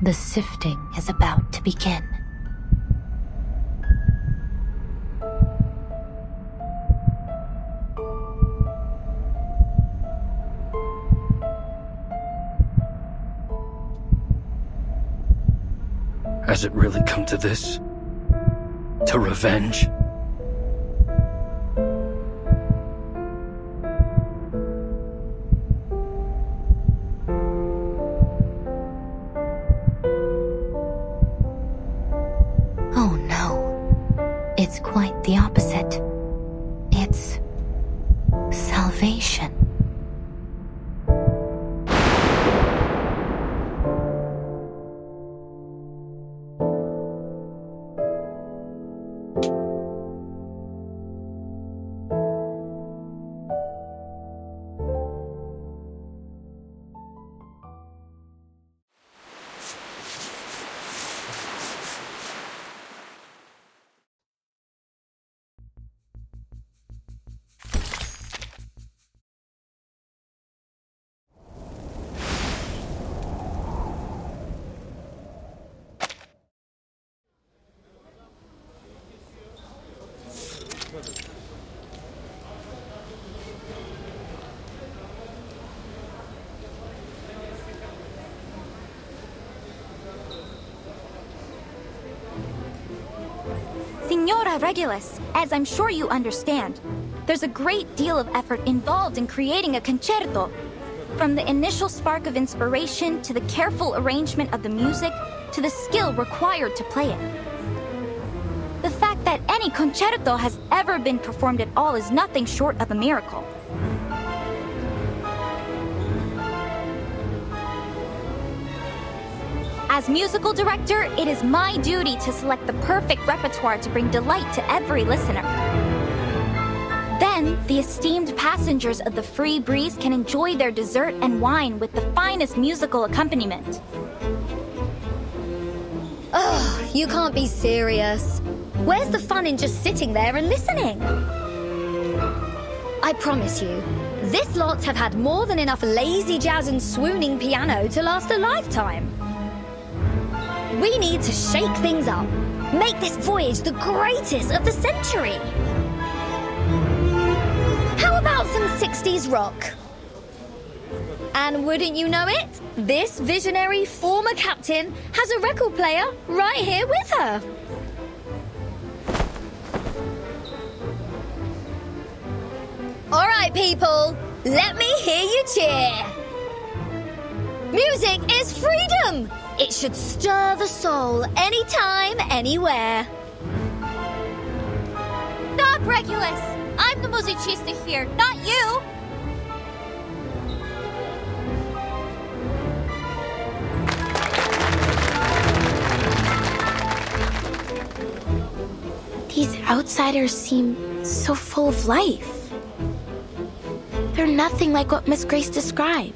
The sifting is about to begin. Has it really come to this? To revenge? Oh no. It's quite the opposite. It's salvation. Signora Regulus, as I'm sure you understand, there's a great deal of effort involved in creating a concerto. From the initial spark of inspiration to the careful arrangement of the music to the skill required to play it. The fact that any concerto has ever been performed at all is nothing short of a miracle. As musical director, it is my duty to select the perfect repertoire to bring delight to every listener. Then, the esteemed passengers of the Free Breeze can enjoy their dessert and wine with the finest musical accompaniment. Ugh, you can't be serious. Where's the fun in just sitting there and listening? I promise you, this lot have had more than enough lazy jazz and swooning piano to last a lifetime. We need to shake things up. Make this voyage the greatest of the century. How about some 60s rock? And wouldn't you know it, this visionary former captain has a record player right here with her. All right, people, let me hear you cheer. Music is freedom. It should stir the soul anytime, anywhere. Stop, Regulus! I'm the musicista here, not you! These outsiders seem so full of life. They're nothing like what Miss Grace described.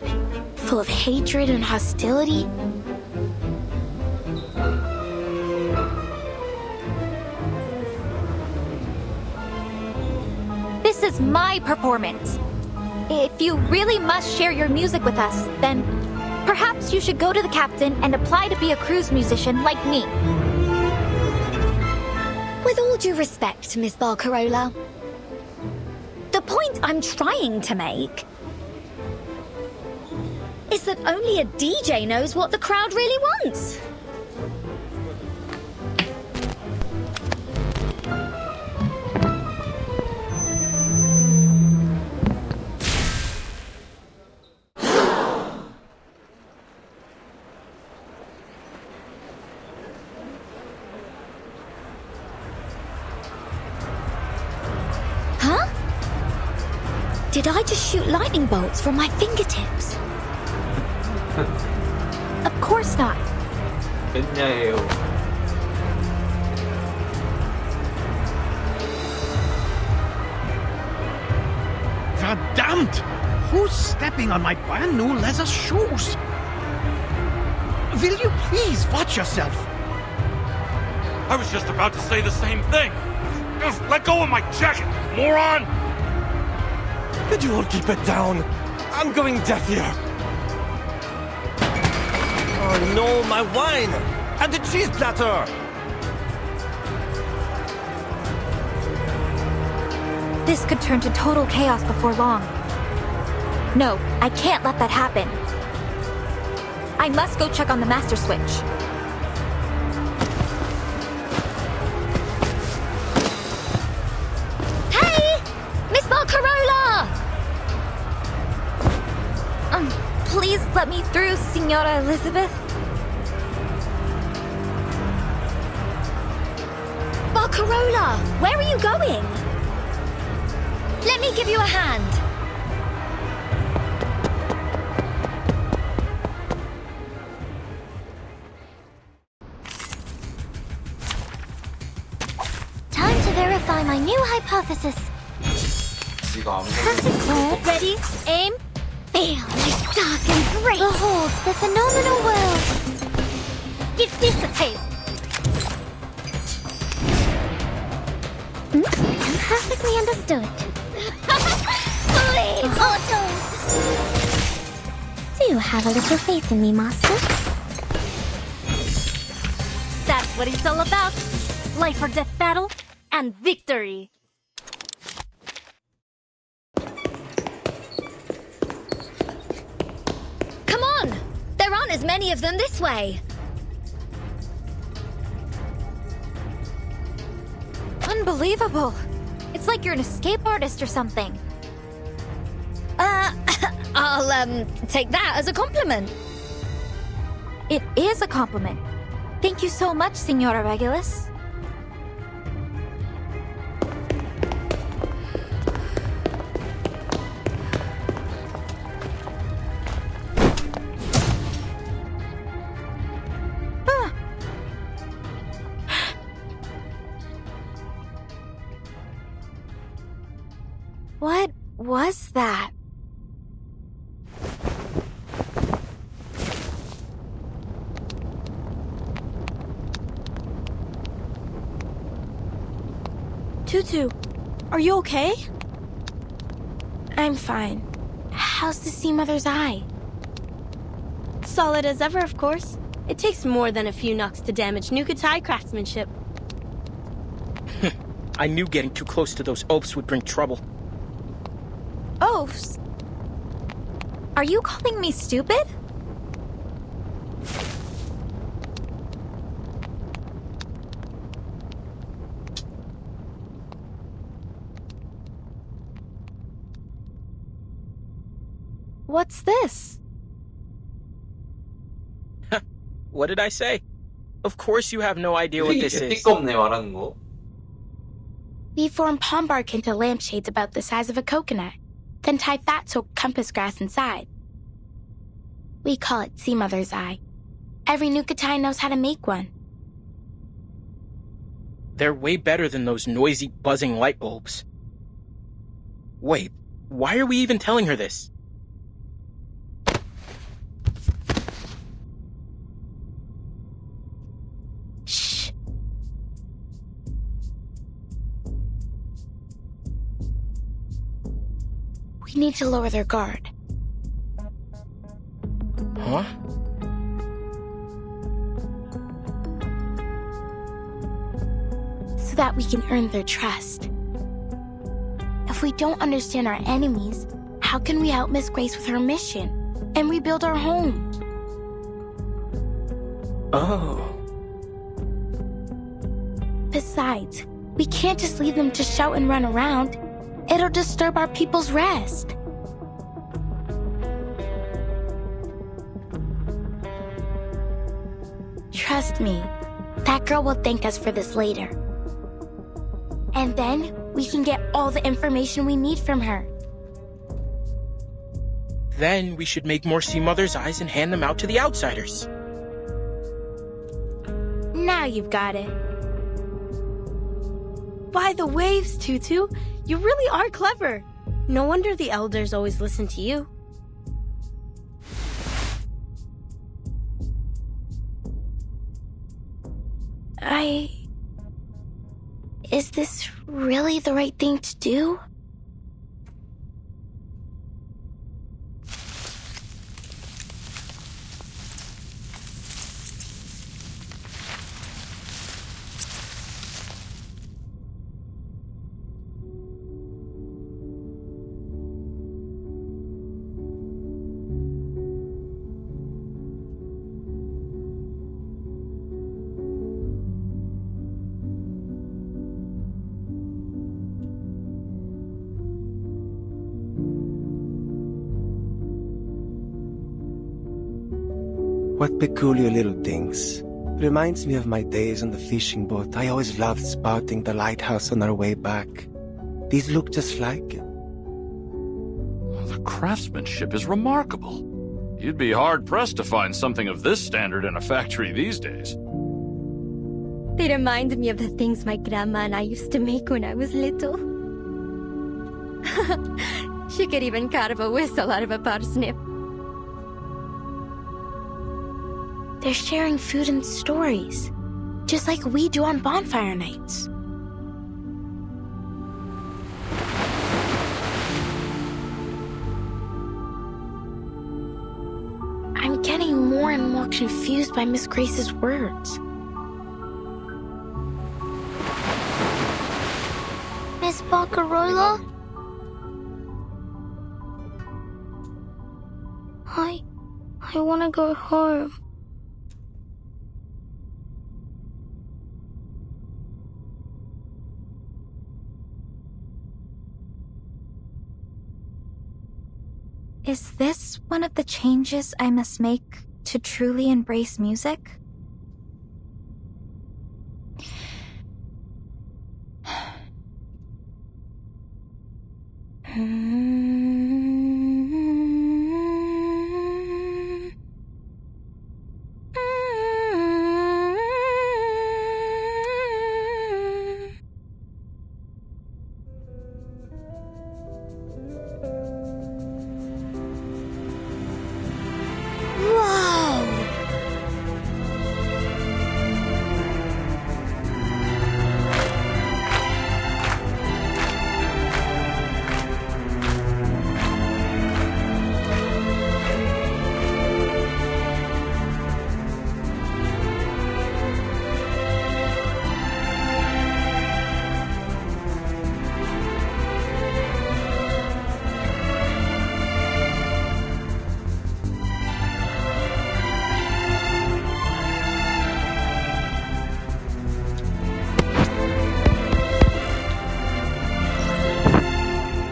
Full of hatred and hostility. This is my performance. If you really must share your music with us, then perhaps you should go to the captain and apply to be a cruise musician like me. With all due respect, Miss Barcarola, the point I'm trying to make is that only a DJ knows what the crowd really wants. Did I just shoot lightning bolts from my fingertips? Of course not. 됐냐예요. Verdammt! Who's stepping on my brand new leather shoes? Will you please watch yourself? I was just about to say the same thing. Just let go of my jacket, moron! Could you all keep it down? I'm going deaf here. Oh no, my wine! And the cheese platter! This could turn to total chaos before long. No, I can't let that happen. I must go check on the master switch. Hey! Miss Barcarola! Please let me through, Signora Elizabeth. Barcarola, where are you going? Let me give you a hand. Time to verify my new hypothesis. Perfect. Ready? Aim. Feel like dark and great. Behold the phenomenal world. Give this a taste. Perfectly understood. Please, autos! Do have a little faith in me, Master? That's what it's all about. Life or death battle and victory. Come on! There aren't as many of them this way. Unbelievable. It's like you're an escape artist or something. I'll, take that as a compliment. It is a compliment. Thank you so much, Signora Regulus. What was that? Tutu, are you okay? I'm fine. How's the Sea Mother's eye? Solid as ever, of course. It takes more than a few knocks to damage Nukutai craftsmanship. I knew getting too close to those oafs would bring trouble. Oafs? Are you calling me stupid? What's this? What did I say? Of course you have no idea what this is. 띠껍네 말하는 거. We form palm bark into lampshades about the size of a coconut, then tie fat-soaked compass grass inside. We call it Sea Mother's Eye. Every Nukatai knows how to make one. They're way better than those noisy, buzzing light bulbs. Wait, why are we even telling her this? Shh. We need to lower their guard. Huh? So that we can earn their trust. If we don't understand our enemies, how can we help Miss Grace with her mission and rebuild our home? Oh. Besides, we can't just leave them to shout and run around. It'll disturb our people's rest. Trust me, that girl will thank us for this later. And then we can get all the information we need from her. Then we should make more Sea Mother's Eyes and hand them out to the outsiders. Now you've got it. By the waves, Tutu. You really are clever. No wonder the elders always listen to you. Is this really the right thing to do? What peculiar little things. Reminds me of my days on the fishing boat. I always loved spotting the lighthouse on our way back. These look just like it. The craftsmanship is remarkable. You'd be hard-pressed to find something of this standard in a factory these days. They remind me of the things my grandma and I used to make when I was little. She could even carve a whistle out of a parsnip. They're sharing food and stories, just like we do on bonfire nights. I'm getting more and more confused by Miss Grace's words. Miss Baccarola? I want to go home. Is this one of the changes I must make to truly embrace music?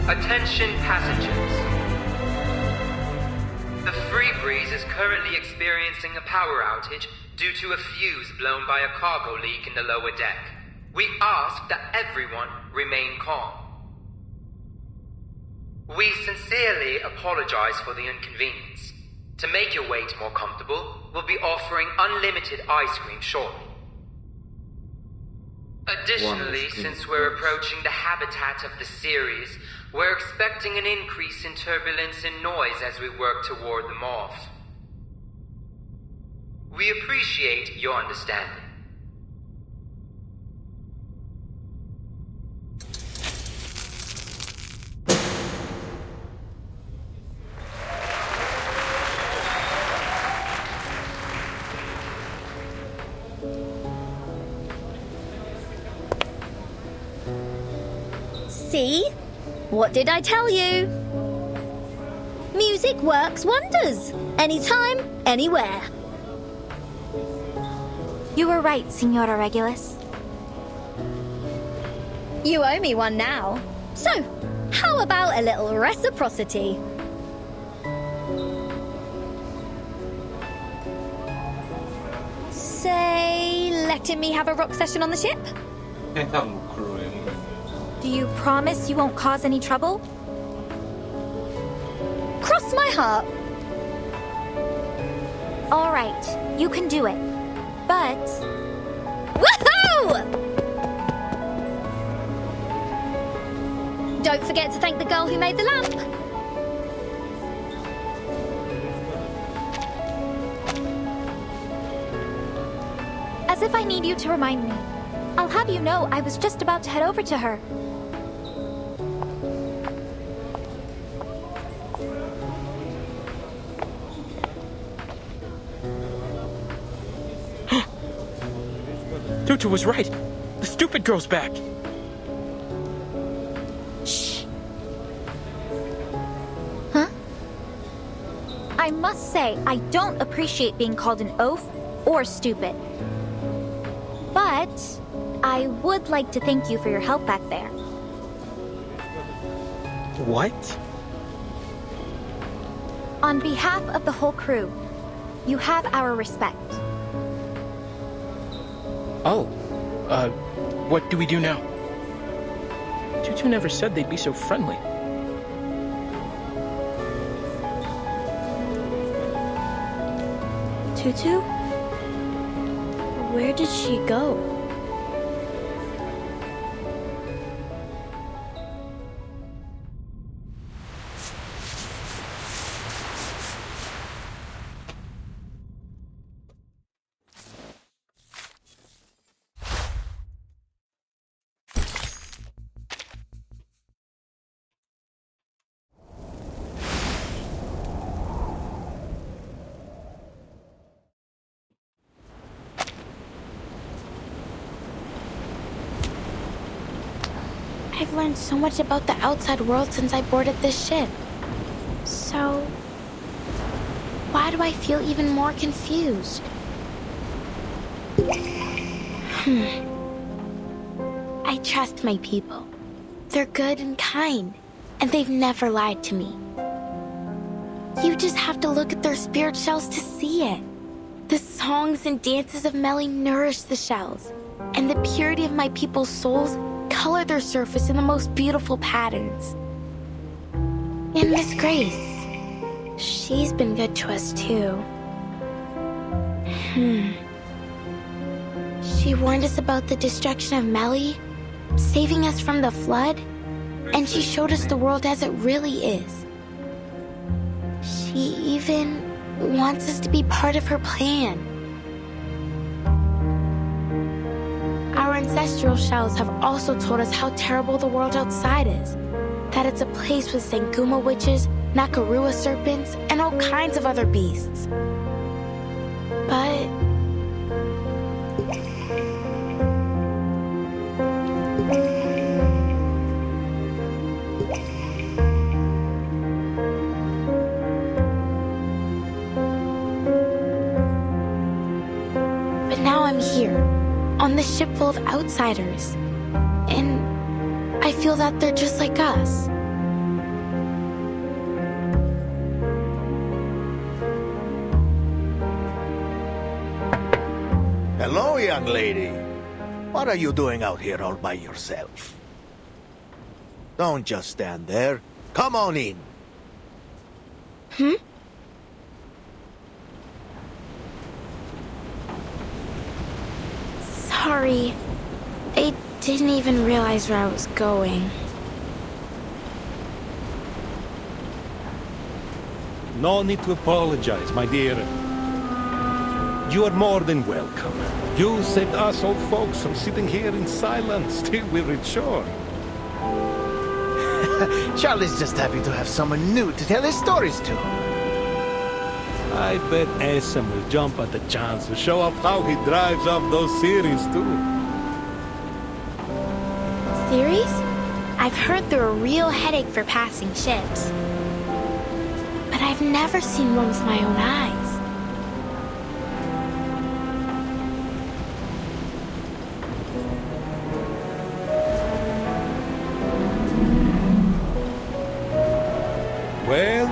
Attention passengers. Breeze is currently experiencing a power outage due to a fuse blown by a cargo leak in the lower deck. We ask that everyone remain calm. We sincerely apologize for the inconvenience. To make your wait more comfortable, we'll be offering unlimited ice cream shortly. Additionally, since we're approaching the habitat of the series, we're expecting an increase in turbulence and noise as we work toward the morph. We appreciate your understanding. See? What did I tell you? Music works wonders. Anytime, anywhere. You were right, Senora Regulus. You owe me one now. So, how about a little reciprocity? Say, letting me have a rock session on the ship? Do you promise you won't cause any trouble? Cross my heart. All right, you can do it. But... Woohoo! Don't forget to thank the girl who made the lamp. As if I need you to remind me. I'll have you know I was just about to head over to her. Tutu was right. The stupid girl's back. Shh. Huh? I must say, I don't appreciate being called an oaf or stupid. But I would like to thank you for your help back there. What? On behalf of the whole crew, you have our respect. Oh, what do we do now? Tutu never said they'd be so friendly. Tutu? Where did she go? I've learned so much about the outside world since I boarded this ship. So, why do I feel even more confused? I trust my people. They're good and kind, and they've never lied to me. You just have to look at their spirit shells to see it. The songs and dances of Melly nourish the shells, and the purity of my people's souls color their surface in the most beautiful patterns. And Miss Grace, she's been good to us too. She warned us about the destruction of Melly, saving us from the flood, and she showed us the world as it really is. She even wants us to be part of her plan. Our ancestral shells have also told us how terrible the world outside is. That it's a place with Sanguma witches, Nakarua serpents, and all kinds of other beasts. But... But now I'm here, on this ship full of outsiders. And I feel that they're just like us. Hello, young lady. What are you doing out here all by yourself? Don't just stand there. Come on in. Sorry. I didn't even realize where I was going. No need to apologize, my dear. You are more than welcome. You saved us old folks from sitting here in silence till we return. Charlie's just happy to have someone new to tell his stories to. I bet Esam will jump at the chance to show off how he drives off those series, too. Series? I've heard they're a real headache for passing ships. But I've never seen one with my own eyes.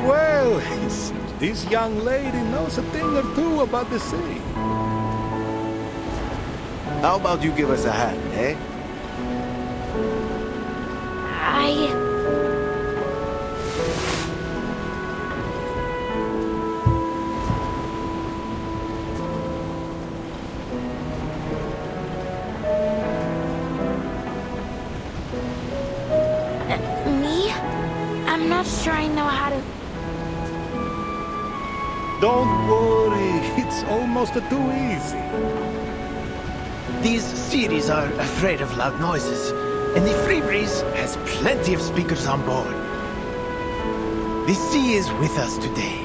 Well, it seems this young lady knows a thing or two about the sea. How about you give us a hand, eh? Me? I'm not sure I know how to... Don't worry, it's almost too easy. These series are afraid of loud noises, and the Free Breeze has plenty of speakers on board. The sea is with us today.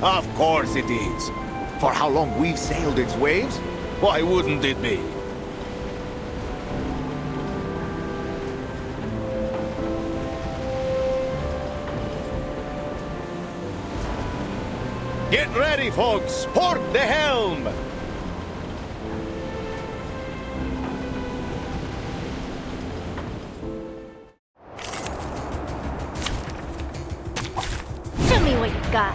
Of course it is. For how long we've sailed its waves, why wouldn't it be? Get ready, folks! Port the helm! Show me what you got.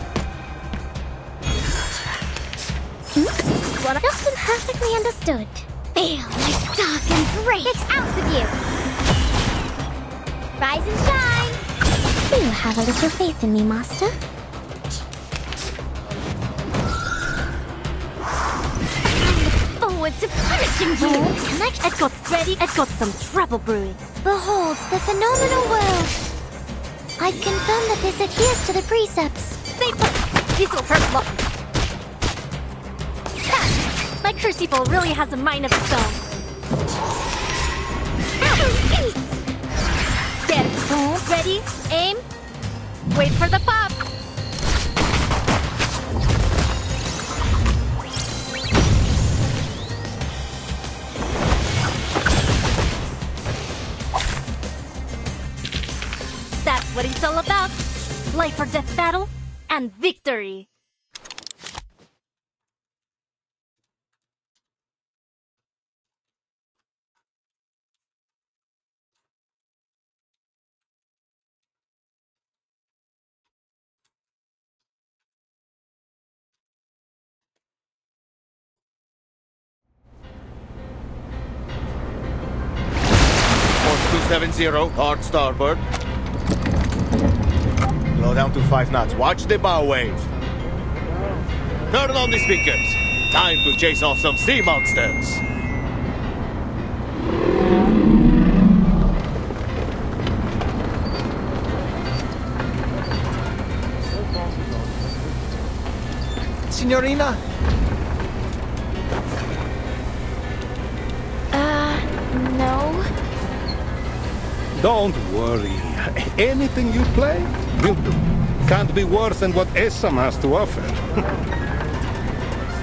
Just imperfectly understood. Feel like dark and great. It's out with you. Rise and shine. Do you have a little faith in me, Master? Forward to punishing you. Connect. I've got ready. I've got some trouble brewing. Behold the phenomenal world. I confirm that this adheres to the precepts. Stay put. This will hurt more. My crucible really has a mind of its own. Get it. Ready, aim, wait for the pop. That's what it's all about. Life or death battle, and victory. Course 270, hard starboard. Slow down to 5 knots. Watch the bow wave. Turn on the speakers. Time to chase off some sea monsters. Signorina? No. Don't worry. Anything you play, will do. Can't be worse than what Esam has to offer.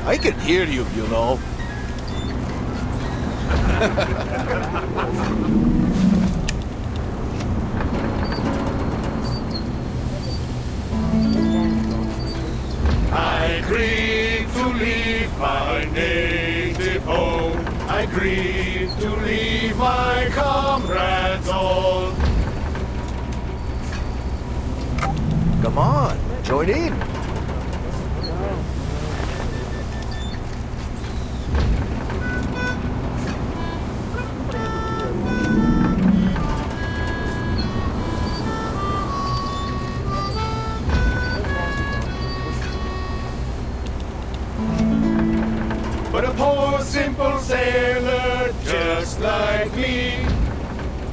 I can hear you, you know. I grieve to leave my native home. I grieve to leave my comrades all. Come on, join in. simple sailor just like me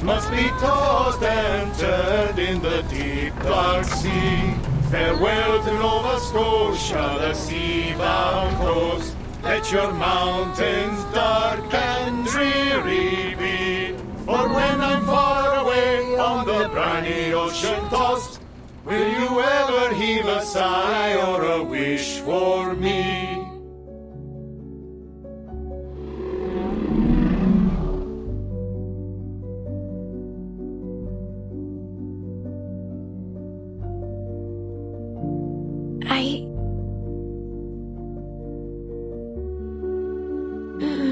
must be tossed and turned in the deep dark sea. Farewell to Nova Scotia, the sea-bound coast. Let your mountains dark and dreary be. For when I'm far away on the briny ocean tossed, will you ever heave a sigh or a wish for me?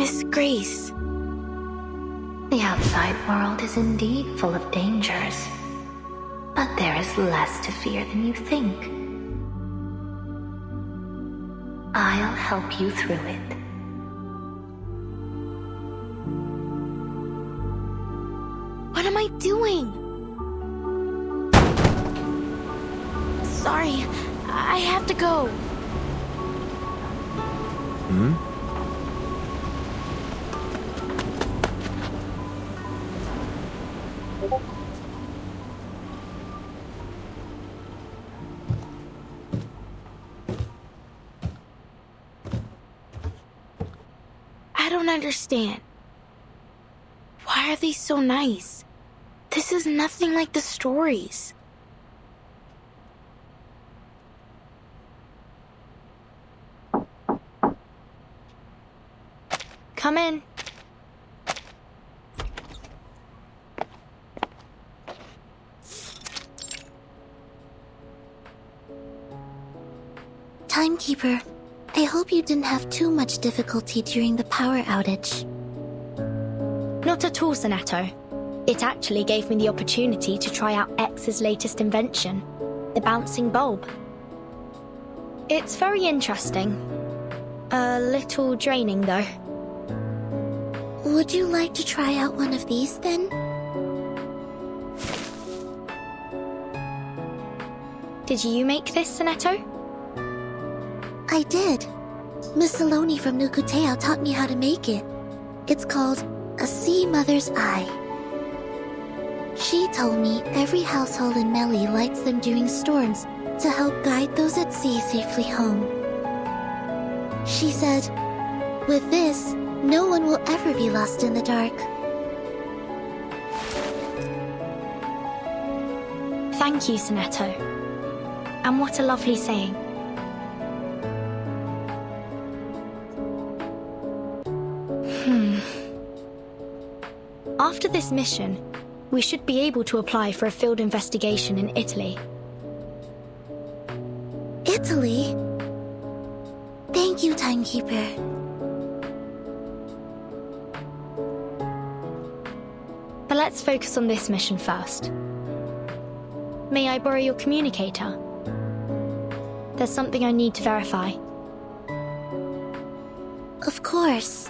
Miss Grace. The outside world is indeed full of dangers, but there is less to fear than you think. I'll help you through it. What am I doing? Sorry, I have to go. I don't understand. Why are they so nice? This is nothing like the stories. Come in. Timekeeper, I hope you didn't have too much difficulty during the power outage. Not at all, Sonato. It actually gave me the opportunity to try out X's latest invention, the bouncing bulb. It's very interesting. A little draining, though. Would you like to try out one of these, then? Did you make this, Sonato? I did. Miss Saloni from Nukuteo taught me how to make it. It's called a sea mother's eye. She told me every household in Meli lights them during storms to help guide those at sea safely home. She said, with this, no one will ever be lost in the dark. Thank you, Sonato. And what a lovely saying. After this mission, we should be able to apply for a field investigation in Italy. Italy? Thank you, Timekeeper. But let's focus on this mission first. May I borrow your communicator? There's something I need to verify. Of course.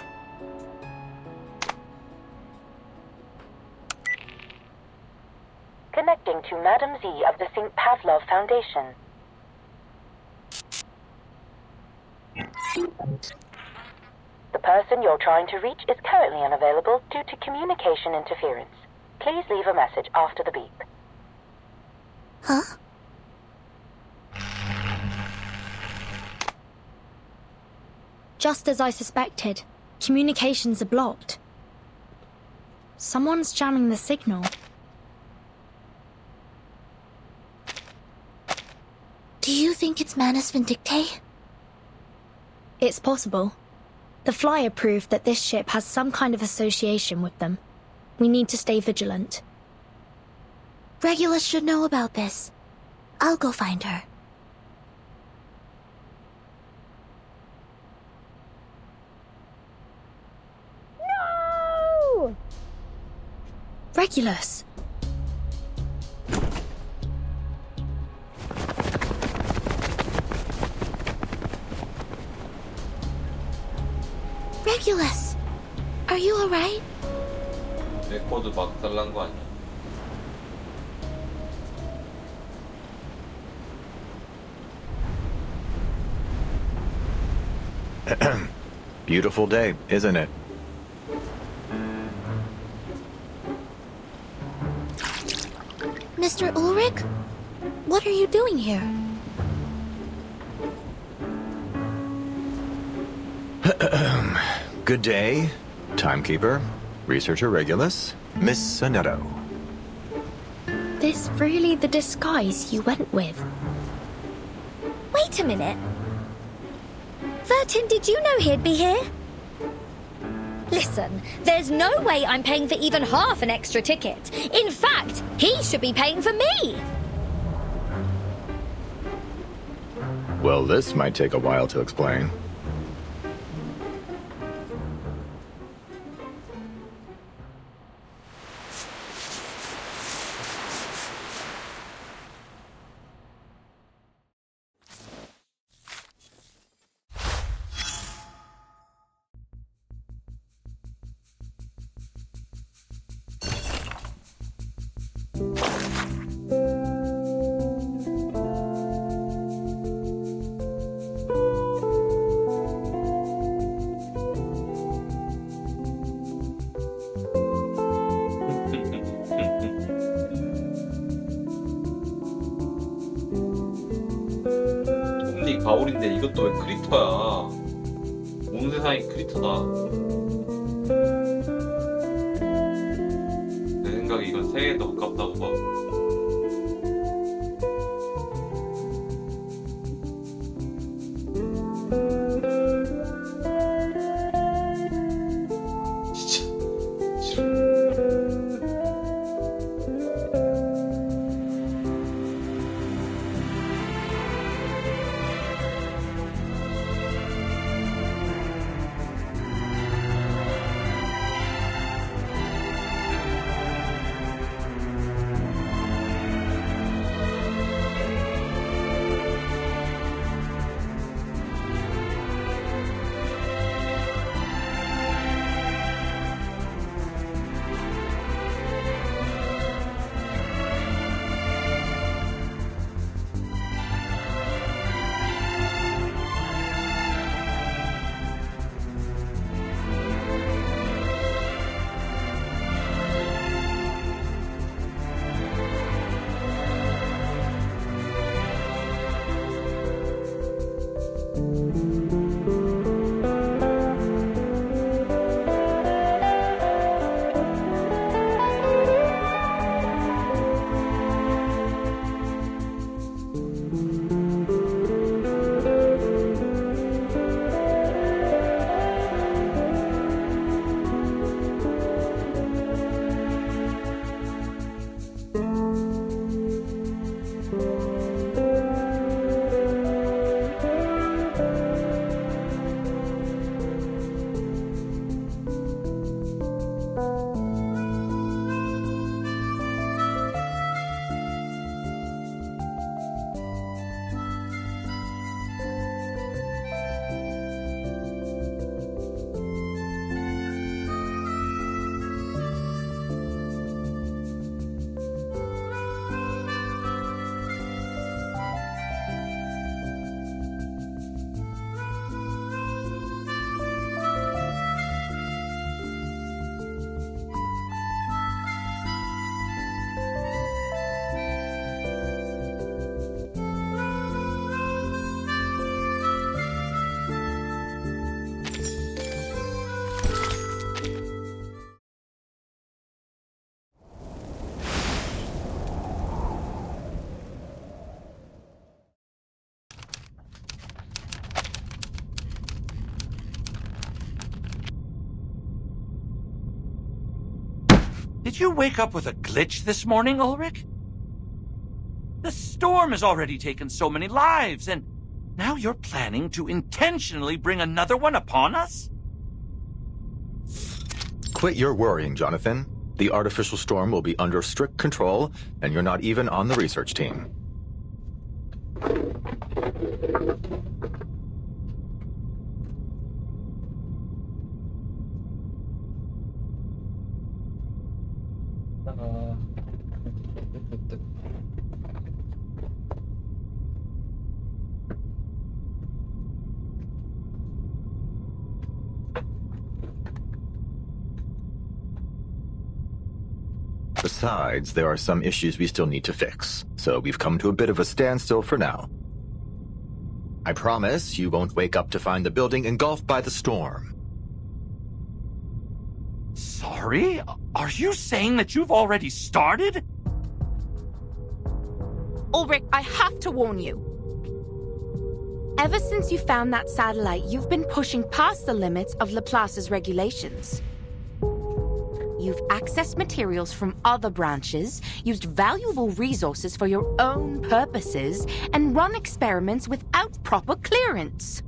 Connecting to Madam Z of the St. Pavlov Foundation. The person you're trying to reach is currently unavailable due to communication interference. Please leave a message after the beep. Huh? Just as I suspected, communications are blocked. Someone's jamming the signal. Do you think it's Manus Vindictae? It's possible. The flyer proved that this ship has some kind of association with them. We need to stay vigilant. Regulus should know about this. I'll go find her. No! Regulus! Regulus! Are you alright? 내 코드 박살난 거 아니야? Beautiful day, isn't it? Mr. Ulrich? What are you doing here? Good day, timekeeper, researcher Regulus, Miss Sonetto. This really the disguise you went with? Wait a minute. Vertin, did you know he'd be here? Listen, there's no way I'm paying for even half an extra ticket. In fact, he should be paying for me. Well, this might take a while to explain. 톱니 가오리인데 이것도 왜 크리터야? 온 세상이 크리터다. 내 생각에 이건 새에 더 가깝다고 봐. Did you wake up with a glitch this morning, Ulrich? The storm has already taken so many lives, and now you're planning to intentionally bring another one upon us? Quit your worrying, Jonathan. The artificial storm will be under strict control, and you're not even on the research team. Besides, there are some issues we still need to fix, so we've come to a bit of a standstill for now. I promise you won't wake up to find the building engulfed by the storm. Sorry? Are you saying that you've already started? Ulrich, I have to warn you. Ever since you found that satellite, you've been pushing past the limits of Laplace's regulations. You've accessed materials from other branches, used valuable resources for your own purposes, and run experiments without proper clearance.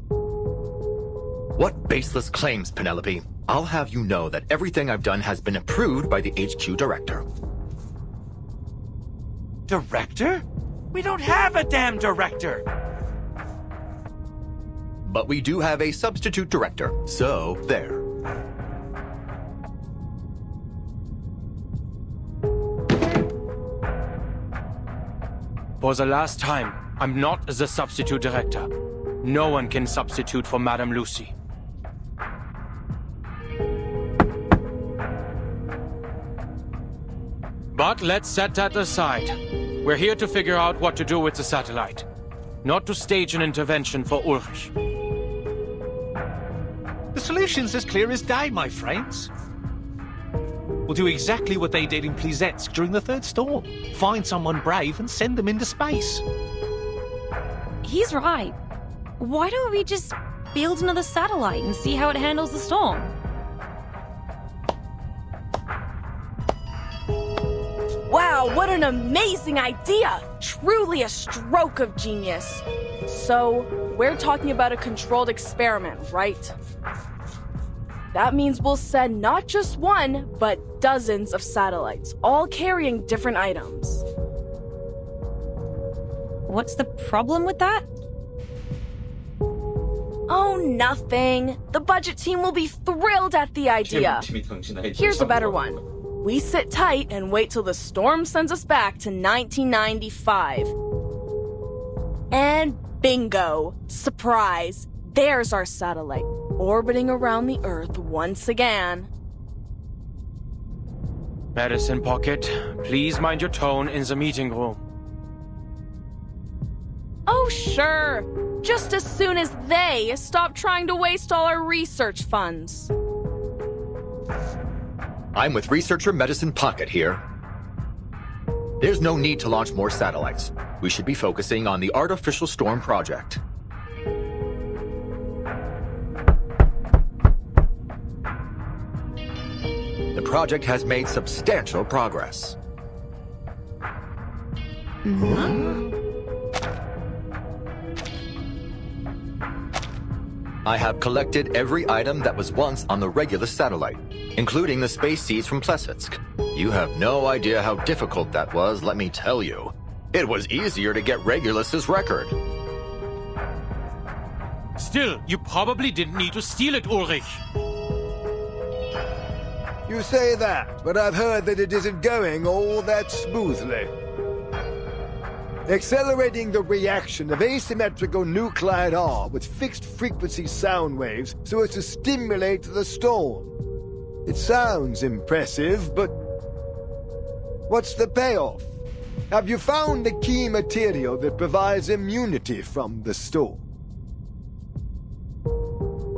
What baseless claims, Penelope? I'll have you know that everything I've done has been approved by the HQ director. Director? We don't have a damn director! But we do have a substitute director, so there. For the last time, I'm not the substitute director. No one can substitute for Madame Lucy. But let's set that aside. We're here to figure out what to do with the satellite, not to stage an intervention for Ulrich. The solution's as clear as day, my friends. We'll do exactly what they did in Plisetsk during the third storm. Find someone brave and send them into space. He's right. Why don't we just build another satellite and see how it handles the storm? Wow, what an amazing idea! Truly a stroke of genius. So, we're talking about a controlled experiment, right? That means we'll send not just one, but dozens of satellites, all carrying different items. What's the problem with that? Oh, nothing. The budget team will be thrilled at the idea. Here's a better one. We sit tight and wait till the storm sends us back to 1995. And bingo! Surprise! There's our satellite, orbiting around the Earth once again. Medicine Pocket, please mind your tone in the meeting room. Oh, sure. Just as soon as they stop trying to waste all our research funds. I'm with researcher Medicine Pocket here. There's no need to launch more satellites. We should be focusing on the artificial storm project. The project has made substantial progress. I have collected every item that was once on the Regulus satellite, including the space seeds from Plesetsk. You have no idea how difficult that was, let me tell you. It was easier to get Regulus's record. Still, you probably didn't need to steal it, Ulrich. You say that, but I've heard that it isn't going all that smoothly. Accelerating the reaction of asymmetrical nuclide R with fixed-frequency sound waves so as to stimulate the storm. It sounds impressive, but what's the payoff? Have you found the key material that provides immunity from the storm?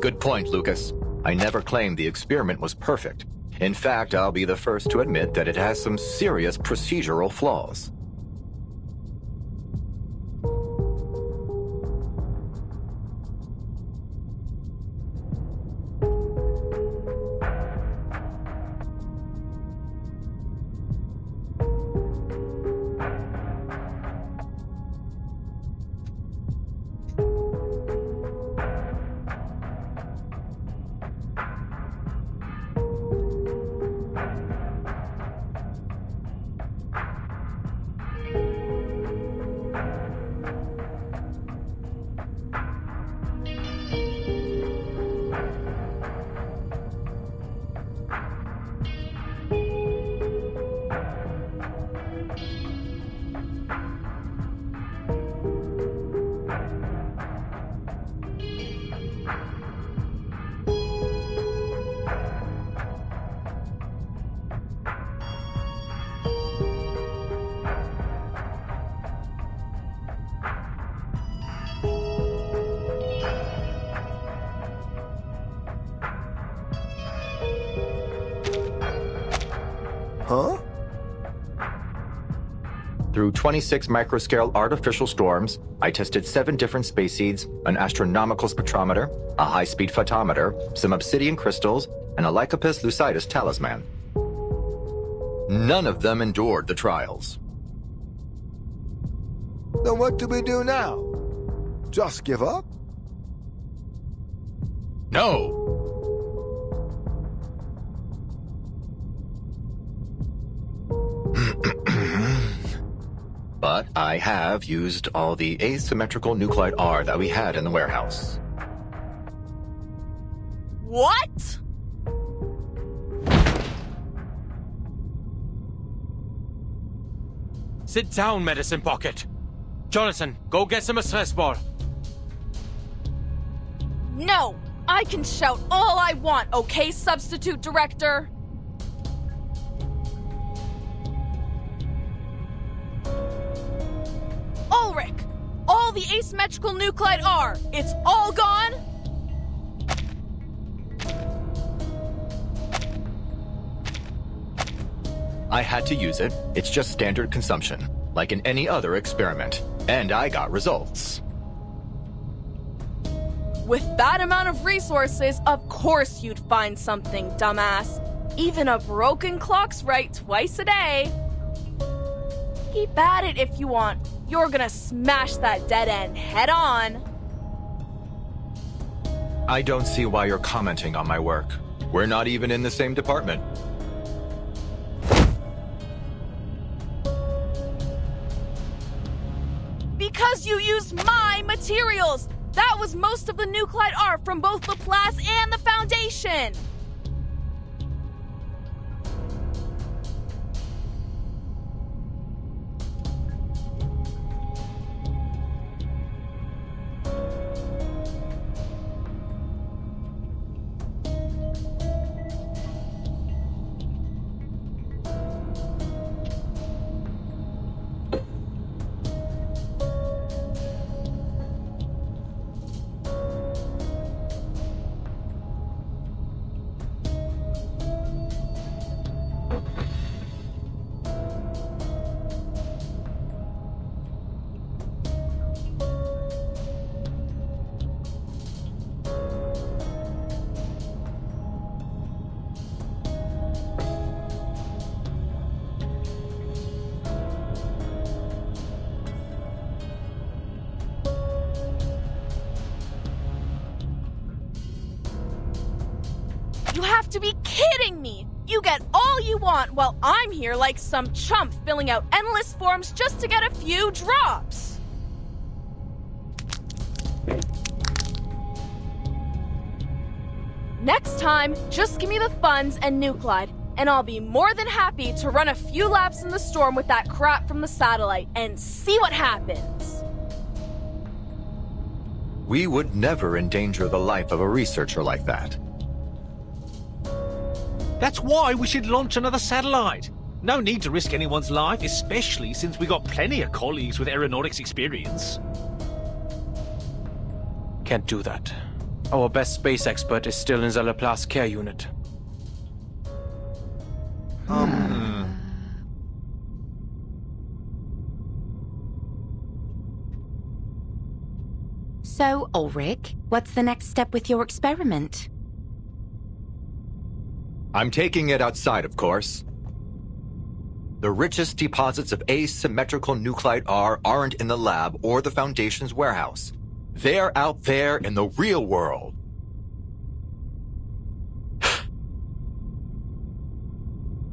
Good point, Lucas. I never claimed the experiment was perfect. In fact, I'll be the first to admit that it has some serious procedural flaws. Huh? Through 26 microscale artificial storms, I tested 7 different space seeds, an astronomical spectrometer, a high-speed photometer, some obsidian crystals, and a Lycopus lucidus talisman. None of them endured the trials. Then what do we do now? Just give up? No! But I have used all the asymmetrical nuclide R that we had in the warehouse. What? Sit down, Medicine Pocket. Jonathan, go get some stress ball. No! I can shout all I want, okay, Substitute Director? Ulrich! All the asymmetrical nuclide R, it's all gone? I had to use it. It's just standard consumption, like in any other experiment. And I got results. With that amount of resources, of course you'd find something, dumbass. Even a broken clock's right twice a day. Keep at it if you want. You're gonna smash that dead end head on. I don't see why you're commenting on my work. We're not even in the same department. Because you used my materials! That was most of the nuclide R from both Laplace and the Foundation! You have to be kidding me! You get all you want while I'm here like some chump filling out endless forms just to get a few drops! Next time, just give me the funds and nuclide, and I'll be more than happy to run a few laps in the storm with that crap from the satellite and see what happens. We would never endanger the life of a researcher like that. That's why we should launch another satellite. No need to risk anyone's life, especially since we got plenty of colleagues with aeronautics experience. Can't do that. Our best space expert is still in the Laplace care unit. So, Ulrich, what's the next step with your experiment? I'm taking it outside, of course. The richest deposits of asymmetrical nuclide R aren't in the lab or the Foundation's warehouse. They're out there in the real world.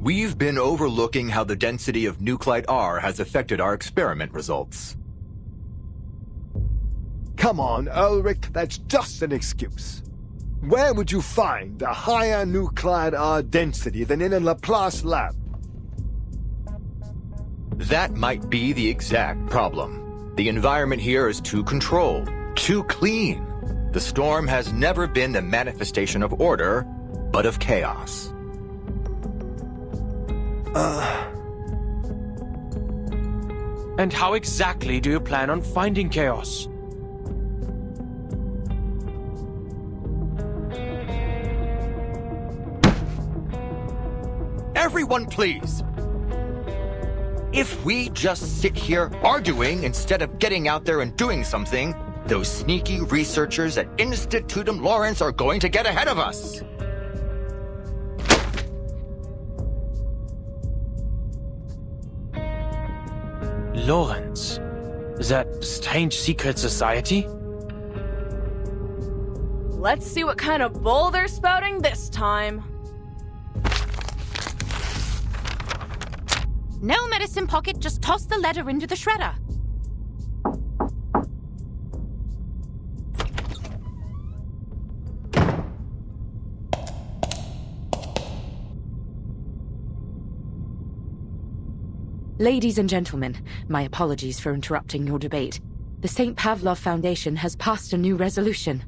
We've been overlooking how the density of nuclide R has affected our experiment results. Come on, Ulrich, that's just an excuse. Where would you find a higher nuclide R density than in a Laplace lab? That might be the exact problem. The environment here is too controlled, too clean. The storm has never been the manifestation of order, but of chaos. And how exactly do you plan on finding chaos? Everyone, please! If we just sit here arguing instead of getting out there and doing something, those sneaky researchers at Institutum Lawrence are going to get ahead of us. Lawrence? That strange secret society? Let's see what kind of bull they're spouting this time. No medicine pocket, just toss the letter into the shredder. Ladies and gentlemen, my apologies for interrupting your debate. The St. Pavlov Foundation has passed a new resolution.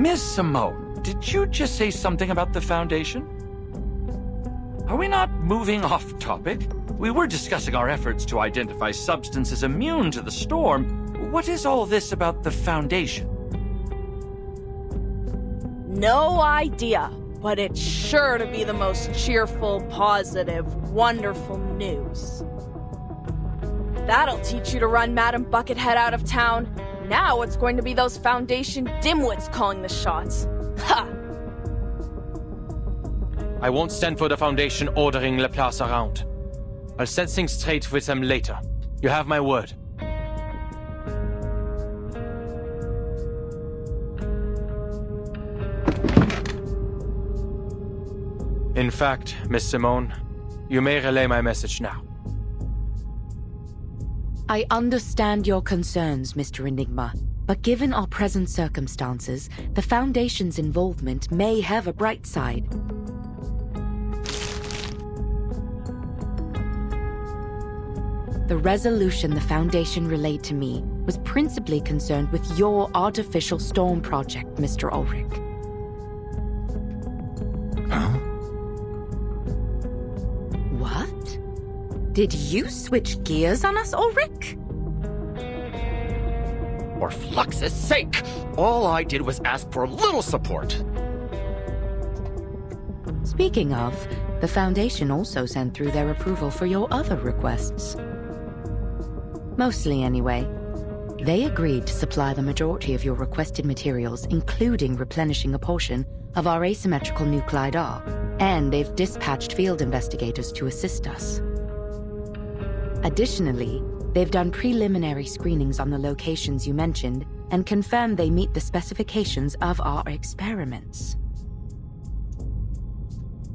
Miss Simone, did you just say something about the Foundation? Are we not moving off topic? We were discussing our efforts to identify substances immune to the storm. What is all this about the Foundation? No idea, but it's sure to be the most cheerful, positive, wonderful news. That'll teach you to run Madam Buckethead out of town. Now it's going to be those Foundation dimwits calling the shots. Ha! I won't stand for the Foundation ordering Laplace around. I'll set things straight with them later. You have my word. In fact, Miss Simone, you may relay my message now. I understand your concerns, Mr. Enigma, but given our present circumstances, the Foundation's involvement may have a bright side. The resolution the Foundation relayed to me was principally concerned with your artificial storm project, Mr. Ulrich. Huh? What? Did you switch gears on us, Ulrich? For Flux's sake, all I did was ask for a little support. Speaking of, the Foundation also sent through their approval for your other requests. Mostly anyway. They agreed to supply the majority of your requested materials, including replenishing a portion of our asymmetrical nuclide R, and they've dispatched field investigators to assist us. Additionally, they've done preliminary screenings on the locations you mentioned and confirmed they meet the specifications of our experiments.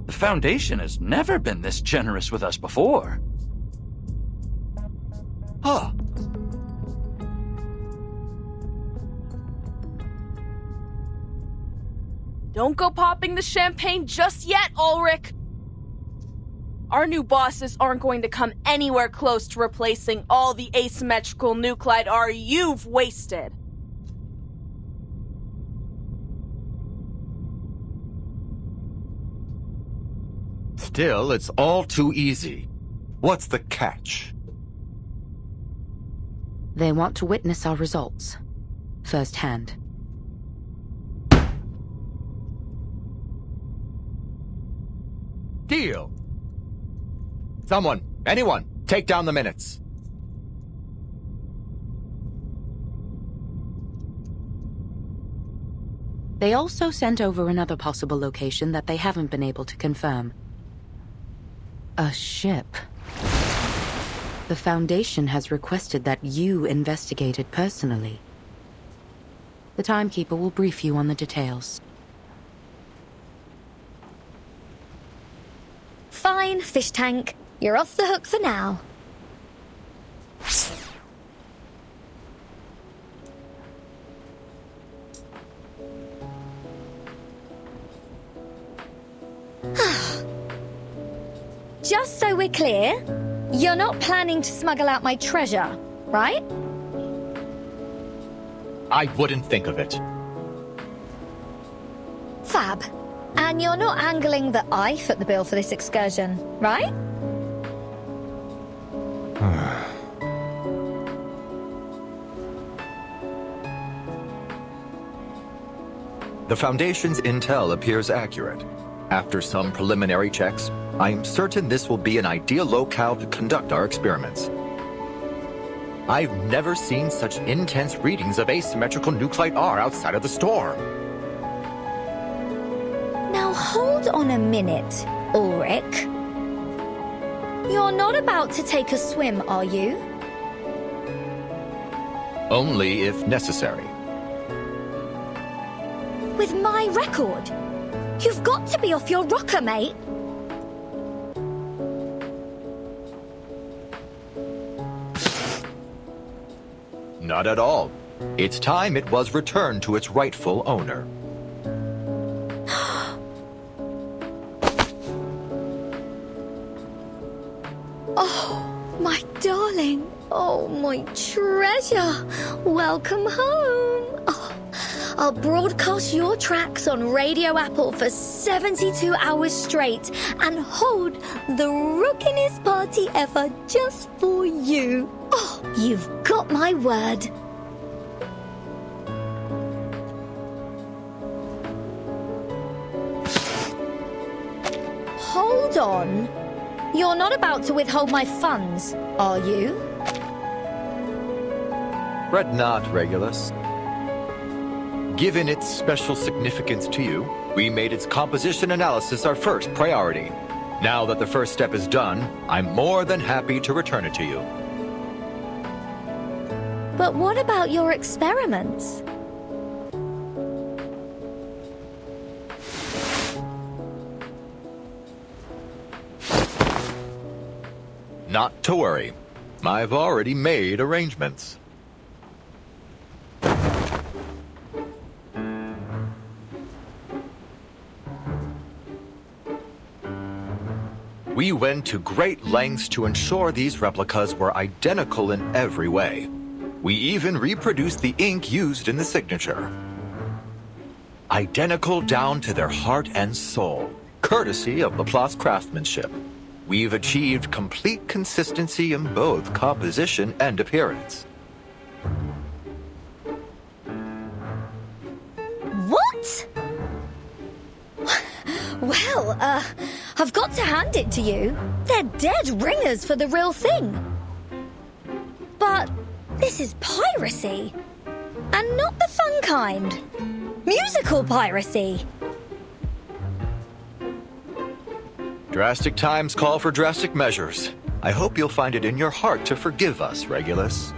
The Foundation has never been this generous with us before. Huh. Don't go popping the champagne just yet, Ulrich! Our new bosses aren't going to come anywhere close to replacing all the asymmetrical nuclide R you've wasted. Still, it's all too easy. What's the catch? They want to witness our results, firsthand. Deal. Someone, anyone, take down the minutes. They also sent over another possible location that they haven't been able to confirm. A ship. The Foundation has requested that you investigate it personally. The Timekeeper will brief you on the details. Fine, fish tank. You're off the hook for now. Just so we're clear, you're not planning to smuggle out my treasure, right? I wouldn't think of it. Fab. And you're not angling that I foot the bill for this excursion, right? The Foundation's intel appears accurate. After some preliminary checks, I'm certain this will be an ideal locale to conduct our experiments. I've never seen such intense readings of asymmetrical nuclide R outside of the storm. Now hold on a minute, Ulrich. You're not about to take a swim, are you? Only if necessary. With my record? You've got to be off your rocker, mate. Not at all. It's time it was returned to its rightful owner. Oh, my darling. Oh, my treasure. Welcome home. Oh, I'll broadcast your tracks on Radio Apple for 72 hours straight and hold the rookinest party ever just for you. Oh, you've got my word. Hold on. You're not about to withhold my funds, are you? Fret not, Regulus. Given its special significance to you, we made its composition analysis our first priority. Now that the first step is done, I'm more than happy to return it to you. But what about your experiments? Not to worry. I've already made arrangements. We went to great lengths to ensure these replicas were identical in every way. We even reproduced the ink used in the signature. Identical down to their heart and soul, courtesy of Laplace craftsmanship. We've achieved complete consistency in both composition and appearance. I've got to hand it to you. They're dead ringers for the real thing. But this is piracy. And not the fun kind. Musical piracy. Drastic times call for drastic measures. I hope you'll find it in your heart to forgive us, Regulus.